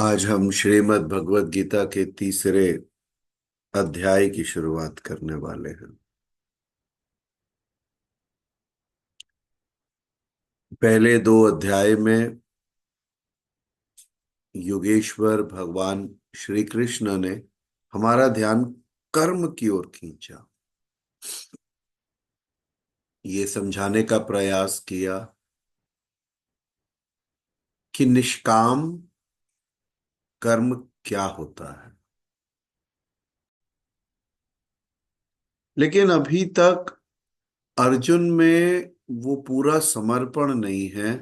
आज हम श्रीमद् भगवत गीता के तीसरे अध्याय की शुरुआत करने वाले हैं। पहले दो अध्याय में योगेश्वर भगवान श्री कृष्ण ने हमारा ध्यान कर्म की ओर खींचा। ये समझाने का प्रयास किया कि निष्काम कर्म क्या होता है। लेकिन अभी तक अर्जुन में वो पूरा समर्पण नहीं है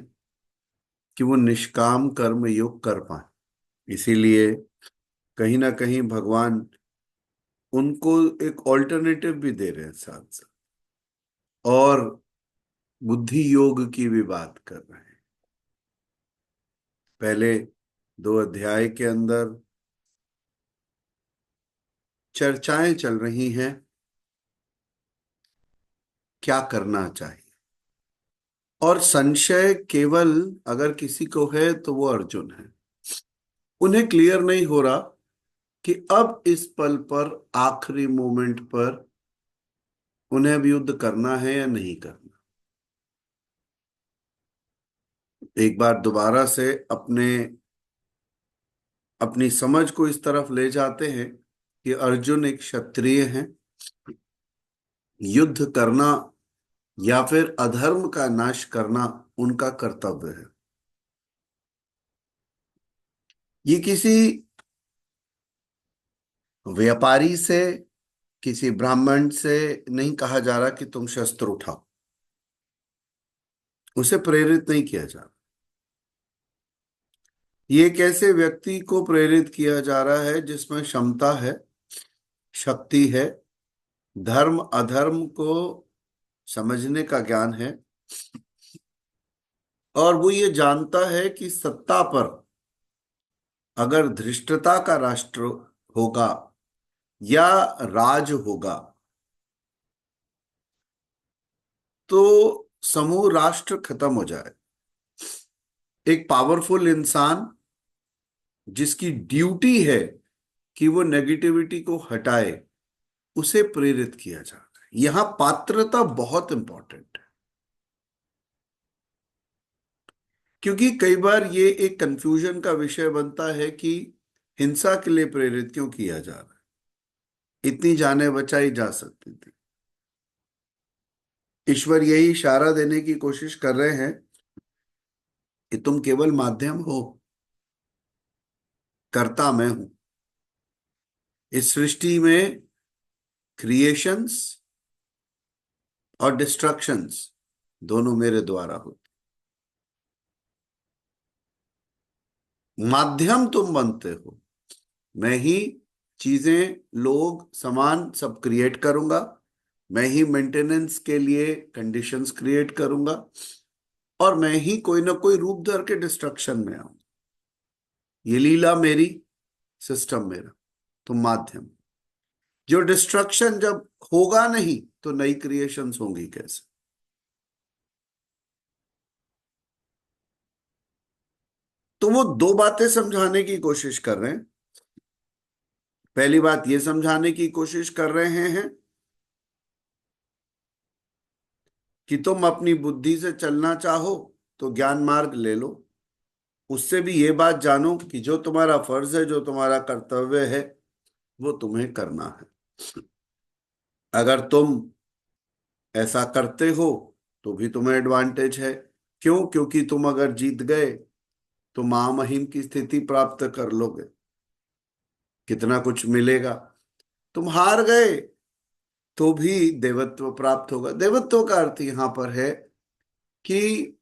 कि वो निष्काम कर्म योग कर पाए। इसीलिए कहीं ना कहीं भगवान उनको एक ऑल्टरनेटिव भी दे रहे हैं साथ साथ, और बुद्धि योग की भी बात कर रहे हैं। पहले दो अध्याय के अंदर चर्चाएं चल रही हैं क्या करना चाहिए, और संशय केवल अगर किसी को है तो वो अर्जुन है। उन्हें क्लियर नहीं हो रहा कि अब इस पल पर, आखिरी मोमेंट पर उन्हें अब युद्ध करना है या नहीं करना। एक बार दोबारा से अपनी समझ को इस तरफ ले जाते हैं कि अर्जुन एक क्षत्रिय हैं। युद्ध करना या फिर अधर्म का नाश करना उनका कर्तव्य है। ये किसी व्यापारी से, किसी ब्राह्मण से नहीं कहा जा रहा कि तुम शस्त्र उठाओ। उसे प्रेरित नहीं किया जा रहा। ये कैसे व्यक्ति को प्रेरित किया जा रहा है जिसमें क्षमता है, शक्ति है, धर्म अधर्म को समझने का ज्ञान है, और वो ये जानता है कि सत्ता पर अगर धृष्टता का राष्ट्र होगा या राज होगा तो समूह राष्ट्र खत्म हो जाए। एक पावरफुल इंसान जिसकी ड्यूटी है कि वो नेगेटिविटी को हटाए, उसे प्रेरित किया जाता है। यहां पात्रता बहुत इंपॉर्टेंट है, क्योंकि कई बार ये एक कंफ्यूजन का विषय बनता है कि हिंसा के लिए प्रेरित क्यों किया जा रहा है, इतनी जानें बचाई जा सकती थी। ईश्वर यही इशारा देने की कोशिश कर रहे हैं कि तुम केवल माध्यम हो, कर्ता मैं हूं। इस सृष्टि में क्रिएशंस और डिस्ट्रक्शंस दोनों मेरे द्वारा होते। माध्यम तुम बनते हो, मैं ही चीजें, लोग, सामान सब क्रिएट करूंगा। मैं ही मेंटेनेंस के लिए कंडीशंस क्रिएट करूंगा, और मैं ही कोई ना कोई रूप धर के डिस्ट्रक्शन में आऊं। ये लीला मेरी, सिस्टम मेरा, तुम माध्यम। जो डिस्ट्रक्शन जब होगा नहीं तो नई क्रिएशंस होंगी कैसे। तो वो दो बातें समझाने की कोशिश कर रहे हैं। पहली बात ये समझाने की कोशिश कर रहे हैं कि तुम अपनी बुद्धि से चलना चाहो तो ज्ञान मार्ग ले लो। उससे भी ये बात जानो कि जो तुम्हारा फर्ज है, जो तुम्हारा कर्तव्य है, वो तुम्हें करना है। अगर तुम ऐसा करते हो तो भी तुम्हें एडवांटेज है। क्यों? क्योंकि तुम अगर जीत गए तो महामहिम की स्थिति प्राप्त कर लोगे, कितना कुछ मिलेगा। तुम हार गए तो भी देवत्व प्राप्त होगा। देवत्व का अर्थ यहां पर है कि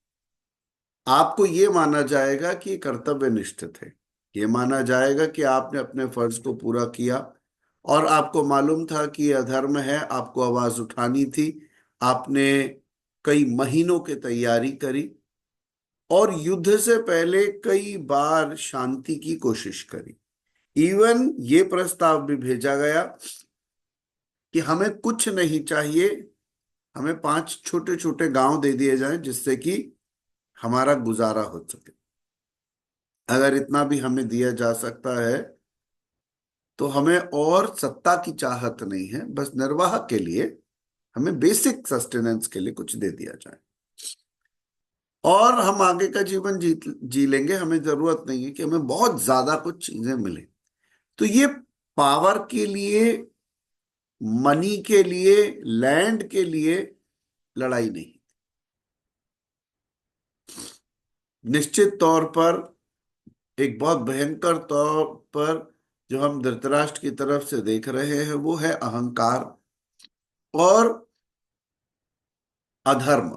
आपको ये माना जाएगा कि कर्तव्य निष्ठित है। ये माना जाएगा कि आपने अपने फर्ज को पूरा किया, और आपको मालूम था कि यह अधर्म है, आपको आवाज उठानी थी। आपने कई महीनों की तैयारी करी, और युद्ध से पहले कई बार शांति की कोशिश करी। इवन ये प्रस्ताव भी भेजा गया कि हमें कुछ नहीं चाहिए, हमें 5 छोटे छोटे गांव दे दिए जाएं जिससे कि हमारा गुजारा हो सके। अगर इतना भी हमें दिया जा सकता है तो हमें और सत्ता की चाहत नहीं है, बस निर्वाह के लिए हमें बेसिक सस्टेनेंस के लिए कुछ दे दिया जाए और हम आगे का जीवन जी लेंगे। हमें जरूरत नहीं है कि हमें बहुत ज्यादा कुछ चीजें मिले। तो ये पावर के लिए, मनी के लिए, लैंड के लिए लड़ाई नहीं। निश्चित तौर पर एक बहुत भयंकर तौर पर जो हम धृतराष्ट्र की तरफ से देख रहे हैं वो है अहंकार और अधर्म।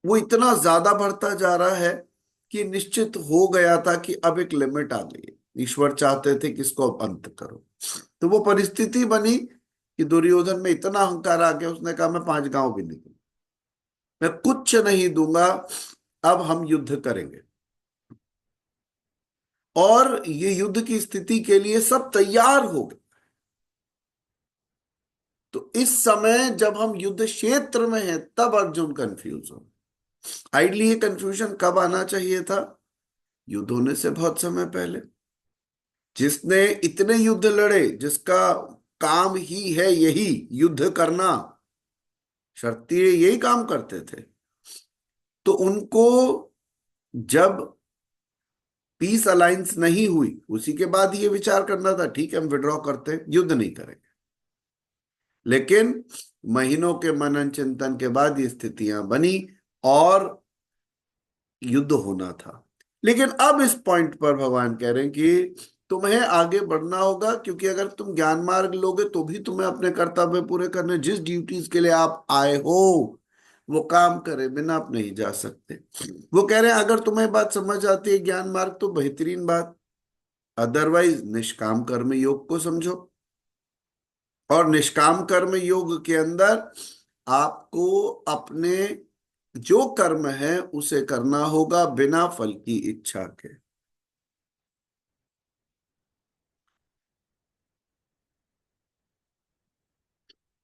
वो इतना ज्यादा बढ़ता जा रहा है कि निश्चित हो गया था कि अब एक लिमिट आ गई है। ईश्वर चाहते थे कि इसको अब अंत करो। तो वो परिस्थिति बनी कि दुर्योधन में इतना अहंकार आ गया, उसने कहा मैं 5 गांव भी नहीं दूंगा, मैं कुछ नहीं दूंगा, अब हम युद्ध करेंगे। और ये युद्ध की स्थिति के लिए सब तैयार हो गए। तो इस समय जब हम युद्ध क्षेत्र में हैं तब अर्जुन कंफ्यूज हो। आइडली ये कंफ्यूजन कब आना चाहिए था? युद्ध होने से बहुत समय पहले। जिसने इतने युद्ध लड़े, जिसका काम ही है यही युद्ध करना, क्षत्रिय यही काम करते थे, तो उनको जब पीस अलायंस नहीं हुई उसी के बाद ये विचार करना था ठीक है हम विड्रॉ करते हैं, युद्ध नहीं करेंगे। लेकिन महीनों के मनन चिंतन के बाद ये स्थितियां बनी और युद्ध होना था। लेकिन अब इस पॉइंट पर भगवान कह रहे हैं कि तुम्हें आगे बढ़ना होगा, क्योंकि अगर तुम ज्ञान मार्ग लोगे तो भी तुम्हें अपने कर्तव्य पूरे करने, जिस ड्यूटीज के लिए आप आए हो वो काम करे बिना आप नहीं जा सकते। वो कह रहे हैं अगर तुम्हें बात समझ आती है ज्ञान मार्ग तो बेहतरीन बात, अदरवाइज निष्काम कर्म योग को समझो। और निष्काम कर्म योग के अंदर आपको अपने जो कर्म है उसे करना होगा बिना फल की इच्छा के।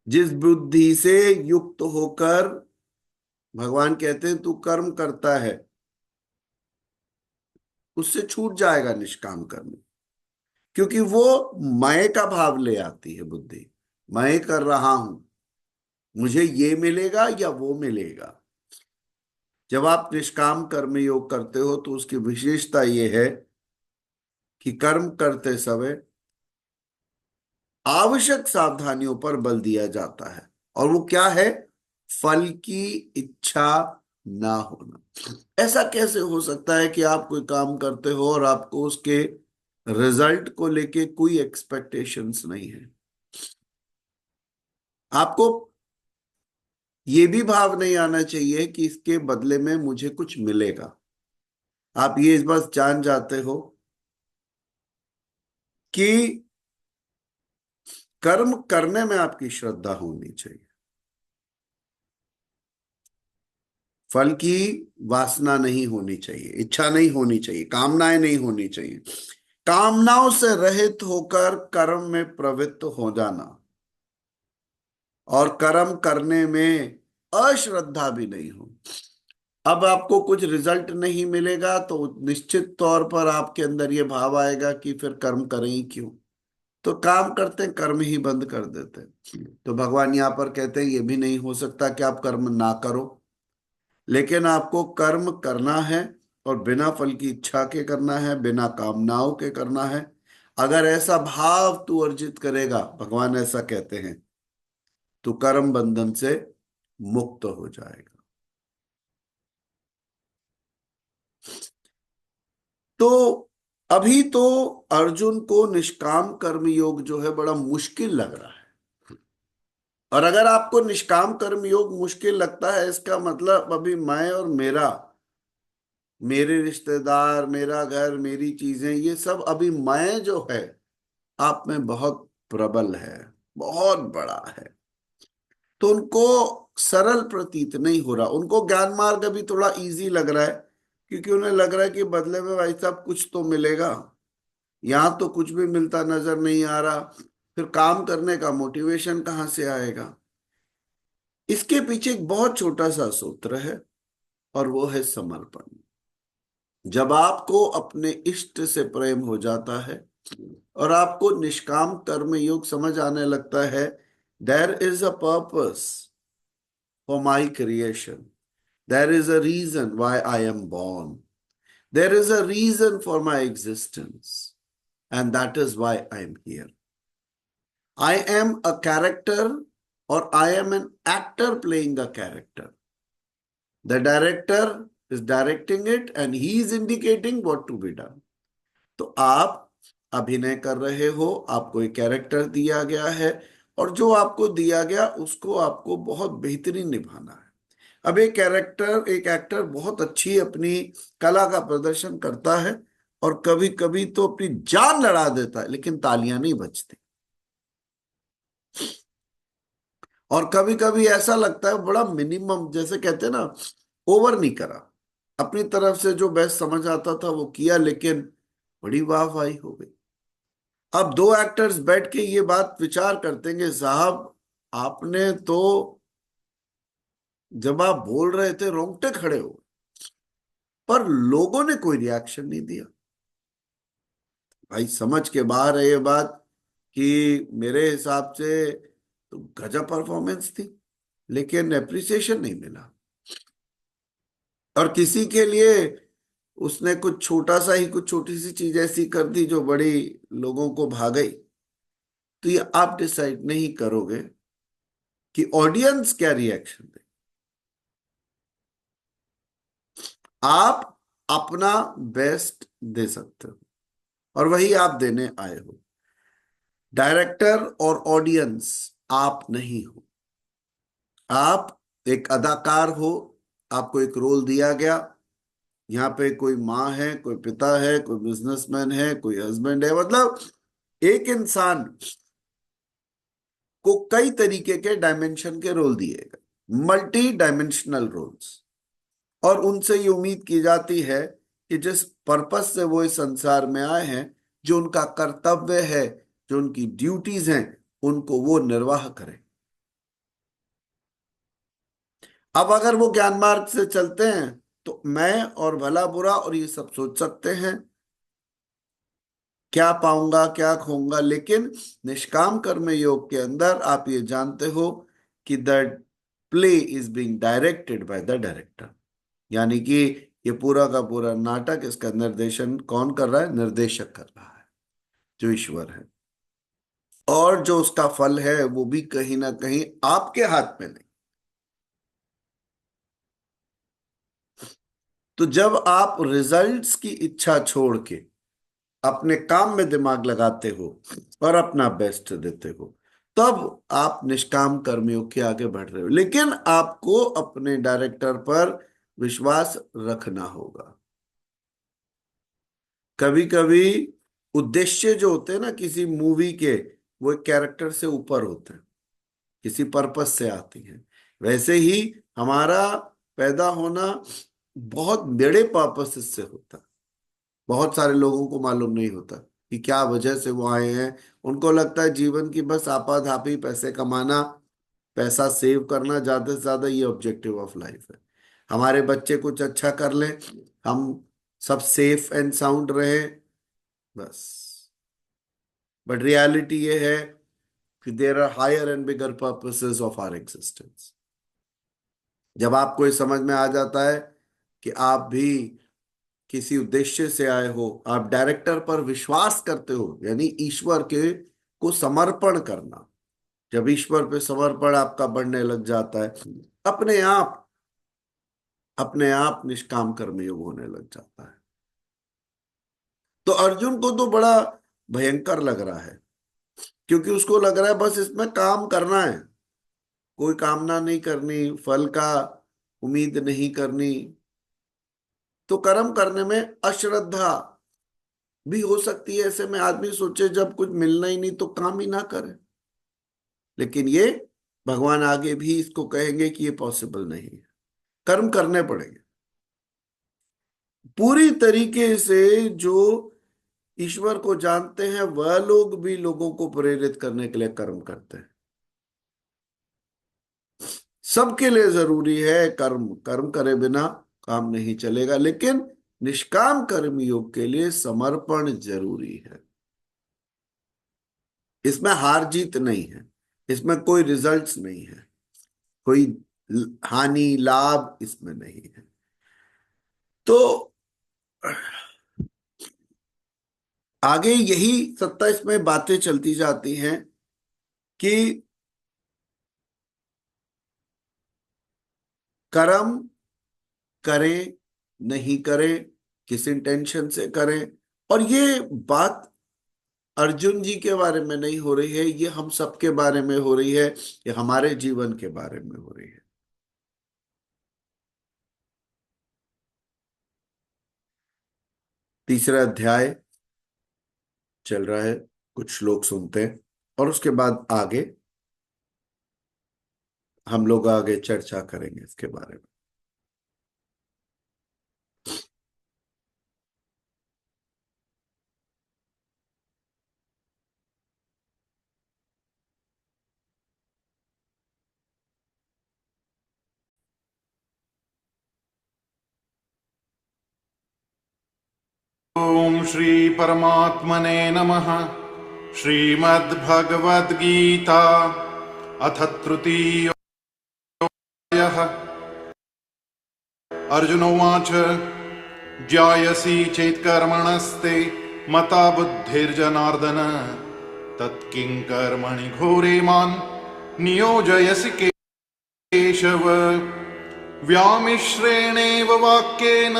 जिस बुद्धि से युक्त होकर भगवान कहते हैं तू कर्म करता है, उससे छूट जाएगा निष्काम कर्म। क्योंकि वो मैं का भाव ले आती है बुद्धि, मैं कर रहा हूं, मुझे ये मिलेगा या वो मिलेगा। जब आप निष्काम कर्म योग करते हो तो उसकी विशेषता ये है कि कर्म करते समय आवश्यक सावधानियों पर बल दिया जाता है। और वो क्या है? फल की इच्छा ना होना। ऐसा कैसे हो सकता है कि आप कोई काम करते हो और आपको उसके रिजल्ट को लेके कोई एक्सपेक्टेशंस नहीं है? आपको ये भी भाव नहीं आना चाहिए कि इसके बदले में मुझे कुछ मिलेगा। आप ये इस बस जान जाते हो कि कर्म करने में आपकी श्रद्धा होनी चाहिए, फल की वासना नहीं होनी चाहिए, इच्छा नहीं होनी चाहिए, कामनाएं नहीं होनी चाहिए। कामनाओं से रहित होकर कर्म में प्रवृत्त हो जाना और कर्म करने में अश्रद्धा भी नहीं हो। अब आपको कुछ रिजल्ट नहीं मिलेगा तो निश्चित तौर पर आपके अंदर ये भाव आएगा कि फिर कर्म करें ही क्यों, तो काम करते हैं कर्म ही बंद कर देते हैं। तो भगवान यहाँ पर कहते हैं ये भी नहीं हो सकता कि आप कर्म ना करो, लेकिन आपको कर्म करना है और बिना फल की इच्छा के करना है, बिना कामनाओं के करना है। अगर ऐसा भाव तू अर्जित करेगा, भगवान ऐसा कहते हैं, तो कर्म बंधन से मुक्त हो जाएगा। तो अभी तो अर्जुन को निष्काम कर्म योग जो है बड़ा मुश्किल लग रहा है। और अगर आपको निष्काम कर्म योग मुश्किल लगता है इसका मतलब अभी मैं और मेरा, मेरे रिश्तेदार, मेरा घर, मेरी चीजें, ये सब अभी मैं जो है आप में बहुत प्रबल है, बहुत बड़ा है। तो उनको सरल प्रतीत नहीं हो रहा, उनको ज्ञान मार्ग अभी थोड़ा इजी लग रहा है, क्योंकि उन्हें लग रहा है कि बदले में भाई साहब कुछ तो मिलेगा। यहां तो कुछ भी मिलता नजर नहीं आ रहा, फिर काम करने का मोटिवेशन कहाँ से आएगा? इसके पीछे एक बहुत छोटा सा सूत्र है और वो है समर्पण। जब आपको अपने इष्ट से प्रेम हो जाता है और आपको निष्काम कर्म योग समझ आने लगता है, there is a purpose for my creation, there is a reason why I am born, there is a reason for my existence, and that is why I am here. I am a character, or I am an actor playing a character. The director is directing it and he is indicating what to be done. तो आप अभिनय कर रहे हो, आपको एक character दिया गया है, और जो आपको दिया गया उसको आपको बहुत बेहतरीन निभाना है। अब एक एक्टर बहुत अच्छी अपनी कला का प्रदर्शन करता है और कभी कभी तो अपनी जान लड़ा देता है, लेकिन तालियां नहीं बजती। और कभी कभी ऐसा लगता है बड़ा मिनिमम, जैसे कहते हैं ना, ओवर नहीं करा, अपनी तरफ से जो बेस्ट समझ आता था वो किया, लेकिन बड़ी वाहवाही हो गई। अब दो एक्टर्स बैठ के ये बात विचार करते हैं कि साहब, आपने तो जब आप बोल रहे थे रोंगटे खड़े हो, पर लोगों ने कोई रिएक्शन नहीं दिया। भाई समझ के बाहर है ये बात कि मेरे हिसाब से तो गजब परफॉर्मेंस थी, लेकिन एप्रिसिएशन नहीं मिला। और किसी के लिए उसने कुछ छोटा सा ही, कुछ छोटी सी चीज ऐसी कर दी जो बड़ी लोगों को भा गई। तो ये आप डिसाइड नहीं करोगे कि ऑडियंस क्या रिएक्शन दे। आप अपना बेस्ट दे सकते हो, और वही आप देने आए हो। डायरेक्टर और ऑडियंस आप नहीं हो। आप एक अदाकार हो, आपको एक रोल दिया गया। यहाँ पे कोई माँ है, कोई पिता है, कोई बिजनेसमैन है, कोई हस्बैंड है, मतलब एक इंसान को कई तरीके के डायमेंशन के रोल दिए गए, मल्टी डायमेंशनल रोल्स। और उनसे ये उम्मीद की जाती है कि जिस पर्पस से वो इस संसार में आए हैं, जो उनका कर्तव्य है, जो उनकी ड्यूटीज हैं, उनको वो निर्वाह करें। अब अगर वो ज्ञान मार्ग से चलते हैं तो मैं और भला बुरा और ये सब सोच सकते हैं, क्या पाऊंगा क्या खोऊंगा, लेकिन निष्काम कर्म योग के अंदर आप ये जानते हो कि the play is being directed by the director. यानी कि ये पूरा का पूरा नाटक, इसका निर्देशन कौन कर रहा है? निर्देशक कर रहा है, जो ईश्वर है। और जो उसका फल है वो भी कहीं ना कहीं आपके हाथ में नहीं। तो जब आप रिजल्ट्स की इच्छा छोड़ के अपने काम में दिमाग लगाते हो और अपना बेस्ट देते हो, तब आप निष्काम कर्मियों के आगे बढ़ रहे हो। लेकिन आपको अपने डायरेक्टर पर विश्वास रखना होगा। कभी कभी उद्देश्य जो होते हैं ना किसी मूवी के, वो एक कैरेक्टर से ऊपर होते हैं, किसी पर्पस से आती हैं। वैसे ही हमारा पैदा होना बहुत बड़े पर्पस से होता है। बहुत सारे लोगों को मालूम नहीं होता कि क्या वजह से वो आए हैं। उनको लगता है जीवन की बस आपाधापी पैसे कमाना, पैसा सेव करना, ज्यादा से ज्यादा ये ऑब्जेक्टिव ऑफ लाइफ है। हमारे बच्चे कुछ अच्छा कर लें, हम सब सेफ एंड साउंड रहे, बस। बट रियलिटी ये है कि there are higher and bigger purposes of our existence. जब आपको ये समझ में आ जाता है कि आप भी किसी उद्देश्य से आए हो, आप डायरेक्टर पर विश्वास करते हो, यानी ईश्वर के को समर्पण करना। जब ईश्वर पे समर्पण आपका बढ़ने लग जाता है, अपने आप निष्काम कर्मयोग होने लग जाता है। तो अर्जुन को तो बड़ा भयंकर लग रहा है, क्योंकि उसको लग रहा है बस इसमें काम करना है, कोई कामना नहीं करनी, फल का उम्मीद नहीं करनी। तो कर्म करने में अश्रद्धा भी हो सकती है। ऐसे में आदमी सोचे जब कुछ मिलना ही नहीं तो काम ही ना करे। लेकिन ये भगवान आगे भी इसको कहेंगे कि ये पॉसिबल नहीं है, कर्म करने पड़ेंगे पूरी तरीके से। जो ईश्वर को जानते हैं वह लोग भी लोगों को प्रेरित करने के लिए कर्म करते हैं। सबके लिए जरूरी है कर्म, कर्म करे बिना काम नहीं चलेगा। लेकिन निष्काम कर्म योग के लिए समर्पण जरूरी है। इसमें हार जीत नहीं है, इसमें कोई रिजल्ट्स नहीं है, कोई हानि लाभ इसमें नहीं है। तो आगे यही 27 में बातें चलती जाती हैं कि कर्म करें नहीं करें, किस इंटेंशन से करें। और ये बात अर्जुन जी के बारे में नहीं हो रही है, ये हम सबके बारे में हो रही है, ये हमारे जीवन के बारे में हो रही है। तीसरा अध्याय चल रहा है, कुछ श्लोक सुनते हैं और उसके बाद आगे हम लोग आगे चर्चा करेंगे इसके बारे में। ओम श्री परमात्मने नमः। श्रीमद्भगवद्गीता अथ तृतीयोऽध्यायः। अर्जुन उवाच ज्यायसि चेत्कर्मणस्ते मता बुद्धिर्जनार्दन तत्किं कर्मणि घोरे मान् नियोजयसि केशव। व्यामिश्रेणेव वाक्येन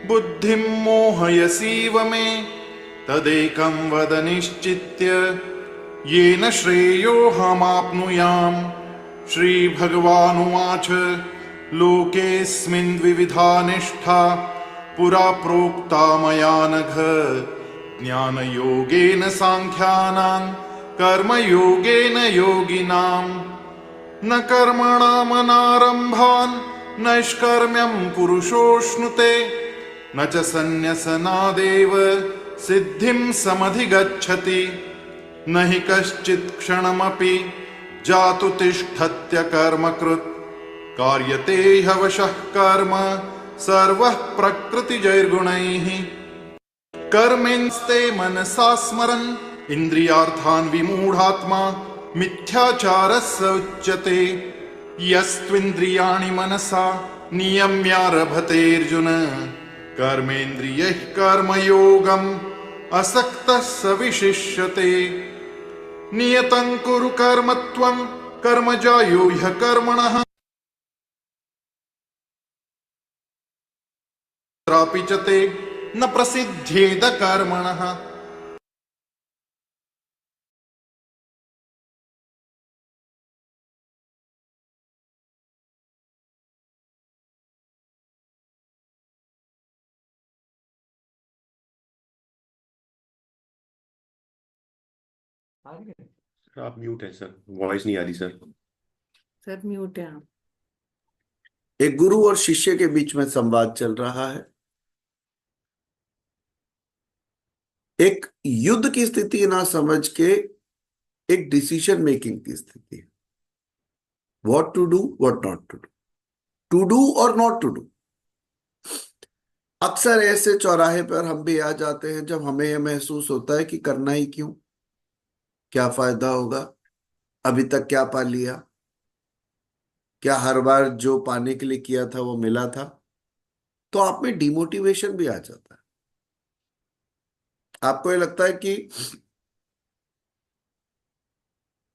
बुद्धिं मोहयसीव मे तदेकं वद निश्चित्य येन श्रेयोऽहमाप्नुयाम्। श्रीभगवानुवाच लोकेऽस्मिन् द्विविधा निष्ठा पुरा प्रोक्ता मया नघ। ज्ञानयोगेन साङ्ख्यानां कर्मयोगेन योगिनाम्। न कर्मणामनारम्भान् नैष्कर्म्यं पुरुषोऽश्नुते न च सन्न्यसनादेव सिद्धिं समधिगच्छति। न हि कश्चित् क्षणमपि जातु तिष्ठत्य कर्मकृत् कार्यते ह्यवशः कर्म सर्वः प्रकृतिजैर्गुणैः। कर्मेंस्ते मनसा स्मरन् इन्द्रियार्थान् विमूढात्मा मिथ्याचारस्य उच्यते। यस्त्विन्द्रियाणि मनसा नियम्यारभतेऽर्जुन कर्मेन्द्रियैः कर्मयोगम् असक्तः स विशिष्यते। नियतं कुरु कर्म त्वं कर्मजायो ह्यकर्मणः त्रापि च ते न प्रसिद्ध्येद कर्मणः। सर आप म्यूट है सर, वॉइस नहीं आ रही सर। सर म्यूट है आप। एक गुरु और शिष्य के बीच में संवाद चल रहा है। एक युद्ध की स्थिति ना समझ के एक डिसीजन मेकिंग की स्थिति है। What to do, what not to do, to do और नॉट टू डू। अक्सर ऐसे चौराहे पर हम भी आ जाते हैं जब हमें यह महसूस होता है कि करना ही क्यों, क्या फायदा होगा, अभी तक क्या पा लिया, क्या हर बार जो पाने के लिए किया था वो मिला था। तो आप में डिमोटिवेशन भी आ जाता है। आपको ये लगता है कि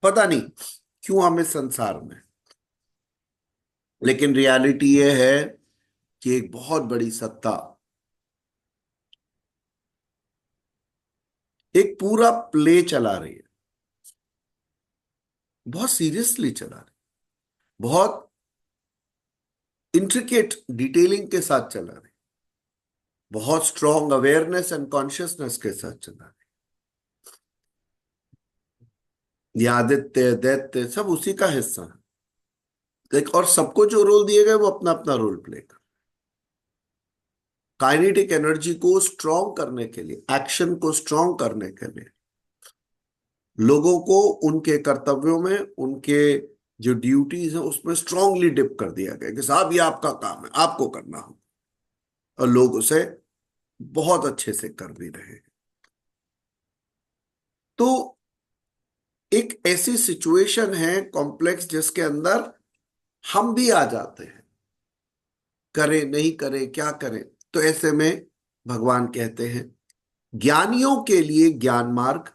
पता नहीं क्यों हम इस संसार में। लेकिन रियलिटी ये है कि एक बहुत बड़ी सत्ता एक पूरा प्ले चला रही है, बहुत सीरियसली चला रही है, बहुत इंट्रिकेट डिटेलिंग के साथ चला रही है, बहुत स्ट्रॉन्ग अवेयरनेस एंड कॉन्शियसनेस के साथ चला रही है। ये आदित्य दैत्य सब उसी का हिस्सा है। और सबको जो रोल दिए गए वो अपना अपना रोल प्ले कर। काइनेटिक एनर्जी को स्ट्रॉन्ग करने के लिए, एक्शन को स्ट्रॉन्ग करने के लिए लोगों को उनके कर्तव्यों में, उनके जो ड्यूटीज हैं उसमें स्ट्रांगली डिप कर दिया गया कि साहब ये आपका काम है, आपको करना हो। और लोग उसे बहुत अच्छे से कर भी रहे हैं। तो एक ऐसी सिचुएशन है कॉम्प्लेक्स जिसके अंदर हम भी आ जाते हैं, करें नहीं करें क्या करें। तो ऐसे में भगवान कहते हैं ज्ञानियों के लिए ज्ञान मार्ग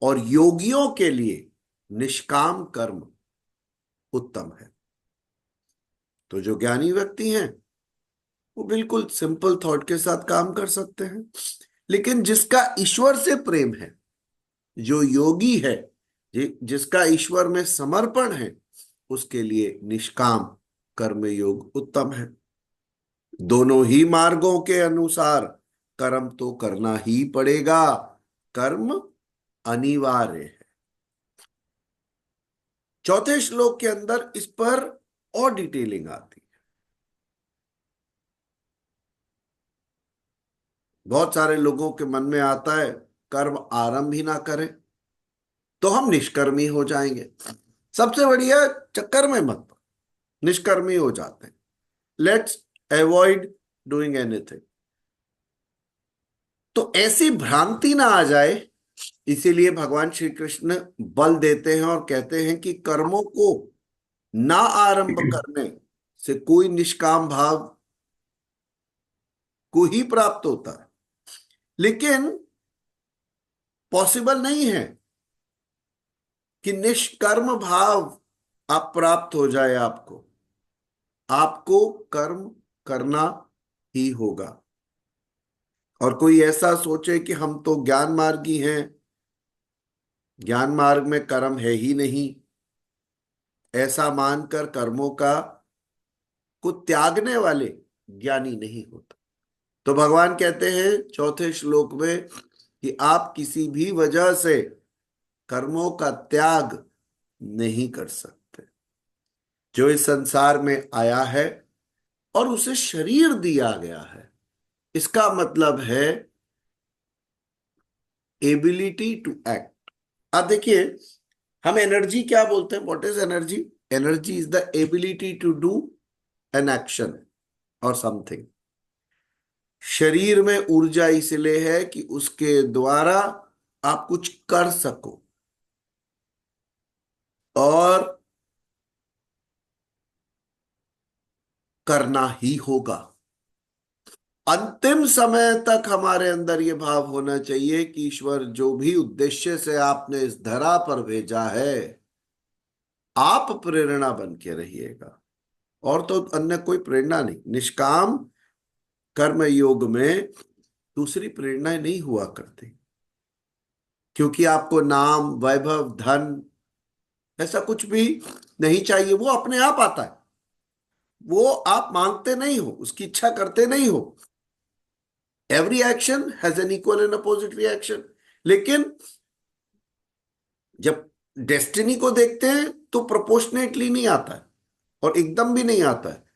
और योगियों के लिए निष्काम कर्म उत्तम है। तो जो ज्ञानी व्यक्ति हैं वो बिल्कुल सिंपल थॉट के साथ काम कर सकते हैं, लेकिन जिसका ईश्वर से प्रेम है, जो योगी है, जिसका ईश्वर में समर्पण है, उसके लिए निष्काम कर्म योग उत्तम है। दोनों ही मार्गों के अनुसार कर्म तो करना ही पड़ेगा, कर्म अनिवार्य है। चौथे श्लोक के अंदर इस पर और डिटेलिंग आती है। बहुत सारे लोगों के मन में आता है कर्म आरंभ ही ना करें तो हम निष्कर्मी हो जाएंगे। सबसे बढ़िया चक्कर में मत पड़ो, निष्कर्मी हो जाते हैं। Let's avoid doing anything. तो ऐसी भ्रांति ना आ जाए, इसीलिए भगवान श्री कृष्ण बल देते हैं और कहते हैं कि कर्मों को ना आरंभ करने से कोई निष्काम भाव को ही प्राप्त होता है, लेकिन पॉसिबल नहीं है कि निष्कर्म भाव आप प्राप्त हो जाए। आपको आपको कर्म करना ही होगा। और कोई ऐसा सोचे कि हम तो ज्ञान मार्गी हैं, ज्ञान मार्ग में कर्म है ही नहीं, ऐसा मानकर कर्मों का को त्यागने वाले ज्ञानी नहीं होता। तो भगवान कहते हैं चौथे श्लोक में कि आप किसी भी वजह से कर्मों का त्याग नहीं कर सकते। जो इस संसार में आया है और उसे शरीर दिया गया है, इसका मतलब है एबिलिटी टू एक्ट। अब देखिए, हम एनर्जी क्या बोलते हैं? What is energy? Energy is the ability to do an action और समथिंग। शरीर में ऊर्जा इसलिए है कि उसके द्वारा आप कुछ कर सको, और करना ही होगा। अंतिम समय तक हमारे अंदर यह भाव होना चाहिए कि ईश्वर जो भी उद्देश्य से आपने इस धरा पर भेजा है, आप प्रेरणा बन के रहिएगा, और तो अन्य कोई प्रेरणा नहीं। निष्काम कर्म योग में दूसरी प्रेरणाएं नहीं हुआ करती, क्योंकि आपको नाम वैभव धन ऐसा कुछ भी नहीं चाहिए, वो अपने आप आता है। वो आप मांगते नहीं हो, उसकी इच्छा करते नहीं हो। Every action has an equal and opposite reaction. लेकिन जब डेस्टिनी को देखते हैं तो प्रोपोर्शनेटली नहीं आता है और एकदम भी नहीं आता है।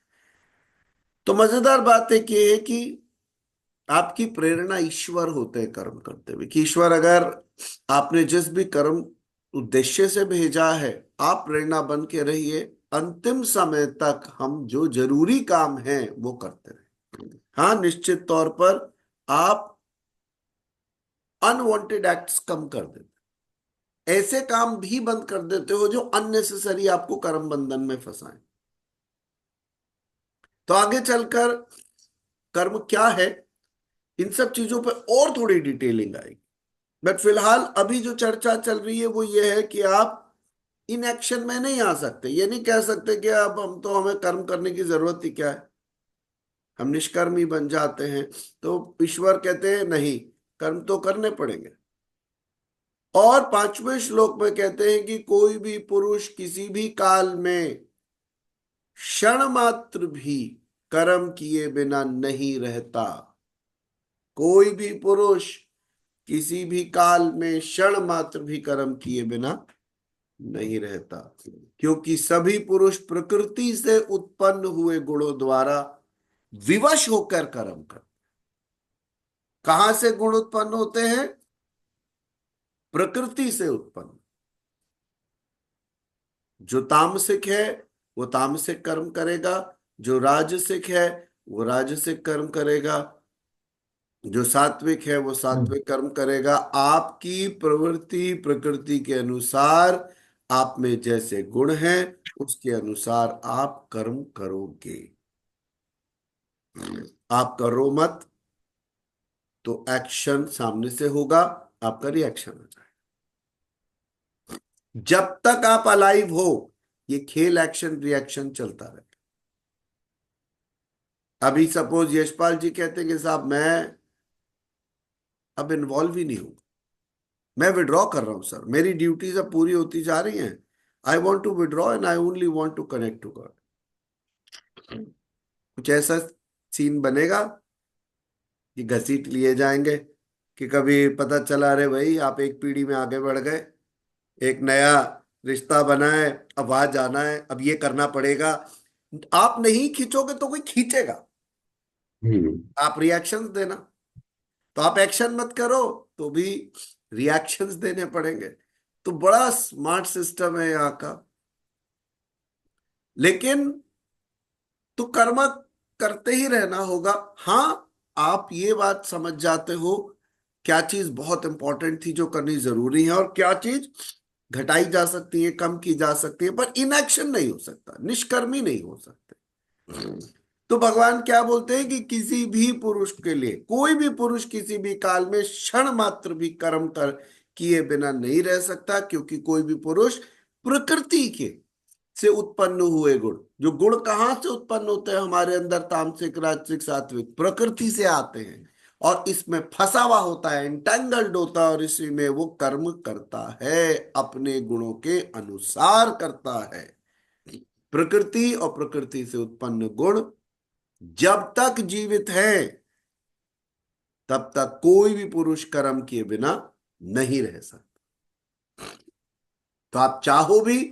तो मजेदार बात एक ये है कि आपकी प्रेरणा ईश्वर होते हैं कर्म करते हुए, कि ईश्वर अगर आपने जिस भी कर्म उद्देश्य से भेजा है, आप प्रेरणा बन के रहिए, अंतिम समय तक हम जो जरूरी काम है वो करते रहे। हाँ, निश्चित तौर पर आप अनवांटेड एक्ट्स कम कर देते, ऐसे काम भी बंद कर देते हो जो अननेसेसरी आपको कर्म बंधन में फंसाए। तो आगे चलकर कर्म क्या है, इन सब चीजों पे और थोड़ी डिटेलिंग आएगी। बट फिलहाल अभी जो चर्चा चल रही है वो ये है कि आप इन एक्शन में नहीं आ सकते। ये नहीं कह सकते कि अब हम तो, हमें कर्म करने की जरूरत ही क्या है, हम निष्कर्मी बन जाते हैं। तो ईश्वर कहते हैं नहीं, कर्म तो करने पड़ेंगे। और पांचवें श्लोक में कहते हैं कि कोई भी पुरुष किसी भी काल में क्षण मात्र भी कर्म किए बिना नहीं रहता। कोई भी पुरुष किसी भी काल में क्षण मात्र भी कर्म किए बिना नहीं रहता, क्योंकि सभी पुरुष प्रकृति से उत्पन्न हुए गुणों द्वारा विवश होकर कर्म करते। कहां से गुण उत्पन्न होते हैं? प्रकृति से उत्पन्न। जो तामसिक है वो तामसिक कर्म करेगा, जो राजसिक है वो राजसिक कर्म करेगा, जो सात्विक है वो सात्विक कर्म करेगा। आपकी प्रवृत्ति प्रकृति के अनुसार, आप में जैसे गुण हैं उसके अनुसार आप कर्म करोगे। आप करो मत तो एक्शन सामने से होगा, आपका रिएक्शन हो जाएगा। जब तक आप अलाइव हो ये खेल एक्शन रिएक्शन चलता रहेगा। अभी सपोज यशपाल जी कहते हैं कि साहब मैं अब इन्वॉल्व ही नहीं हूं, मैं विड्रॉ कर रहा हूं सर, मेरी ड्यूटीज अब पूरी होती जा रही हैं, I want to withdraw and I only want to connect to God. कुछ ऐसा सीन बनेगा कि घसीट लिए जाएंगे कि कभी पता चला अरे भाई आप एक पीढ़ी में आगे बढ़ गए, एक नया रिश्ता बना है, अब वहां जाना है, अब ये करना पड़ेगा। आप नहीं खींचोगे तो कोई खींचेगा। हम्म। आप रिएक्शंस देना, तो आप एक्शन मत करो तो भी रिएक्शंस देने पड़ेंगे। तो बड़ा स्मार्ट सिस्टम है यहाँ का। लेकिन तो कर्म करते ही रहना होगा। हाँ, आप ये बात समझ जाते हो क्या चीज बहुत इंपॉर्टेंट थी जो करनी जरूरी है और क्या चीज घटाई जा सकती है, कम की जा सकती है, पर इनएक्शन नहीं हो सकता, निष्कर्मी नहीं हो सकते। तो भगवान क्या बोलते हैं कि किसी भी पुरुष के लिए, कोई भी पुरुष किसी भी काल में क्षण मात्र भी कर्म कर किए बिना नहीं रह सकता, क्योंकि कोई भी पुरुष प्रकृति के से उत्पन्न हुए गुण, जो गुण कहाँ से उत्पन्न होते हैं हमारे अंदर, तामसिक राजसिक सात्विक, प्रकृति से आते हैं और इसमें फंसा हुआ होता है, इंटेंगल्ड होता है, और इसी में वो कर्म करता है, अपने गुणों के अनुसार करता है। प्रकृति और प्रकृति से उत्पन्न गुण जब तक जीवित है तब तक कोई भी पुरुष कर्म किए बिना नहीं रह सकता। तो आप चाहो भी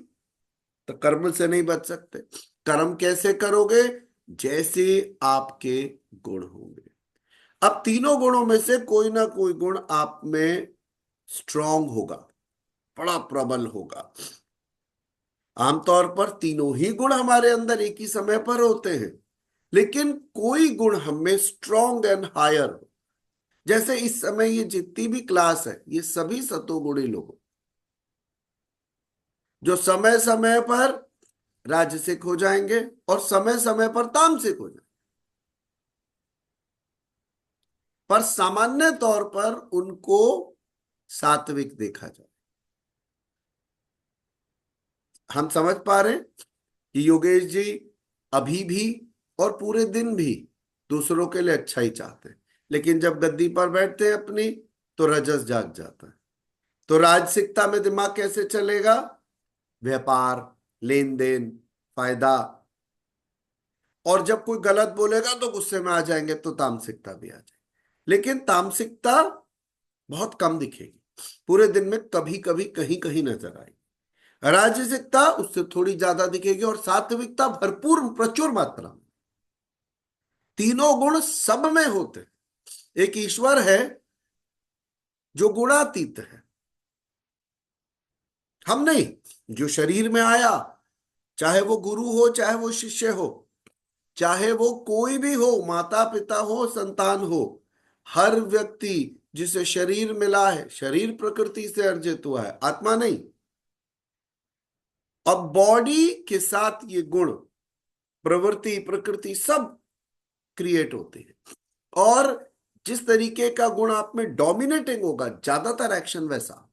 तो कर्म से नहीं बच सकते। कर्म कैसे करोगे? जैसे आपके गुण होंगे। अब तीनों गुणों में से कोई ना कोई गुण आप में स्ट्रांग होगा, बड़ा प्रबल होगा। आमतौर पर तीनों ही गुण हमारे अंदर एक ही समय पर होते हैं, लेकिन कोई गुण हमें स्ट्रांग एंड हायर हो। जैसे इस समय ये जितनी भी क्लास है ये सभी सतोगुणी लोग जो समय समय पर राजसिक हो जाएंगे और समय समय पर तामसिक हो जाएंगे, पर सामान्य तौर पर उनको सात्विक देखा जाए। हम समझ पा रहे हैं कि योगेश जी अभी भी और पूरे दिन भी दूसरों के लिए अच्छा ही चाहते हैं, लेकिन जब गद्दी पर बैठते हैं अपनी तो रजस जाग जाता है। तो राजसिकता में दिमाग कैसे चलेगा? व्यापार, लेन देन, फायदा। और जब कोई गलत बोलेगा तो गुस्से में आ जाएंगे, तो तामसिकता भी आ जाएगी। लेकिन तामसिकता बहुत कम दिखेगी, पूरे दिन में कभी कभी कहीं कहीं नजर आएगी। राजसिकता उससे थोड़ी ज्यादा दिखेगी और सात्विकता भरपूर प्रचुर मात्रा में। तीनों गुण सब में होते हैं। एक ईश्वर है जो गुणातीत है, हम नहीं। जो शरीर में आया, चाहे वो गुरु हो, चाहे वो शिष्य हो, चाहे वो कोई भी हो, माता पिता हो, संतान हो, हर व्यक्ति जिसे शरीर मिला है, शरीर प्रकृति से अर्जित हुआ है, आत्मा नहीं। अब बॉडी के साथ ये गुण, प्रवृत्ति प्रकृति सब क्रिएट होती है, और जिस तरीके का गुण आप में डोमिनेटिंग होगा, ज्यादातर एक्शन वैसा।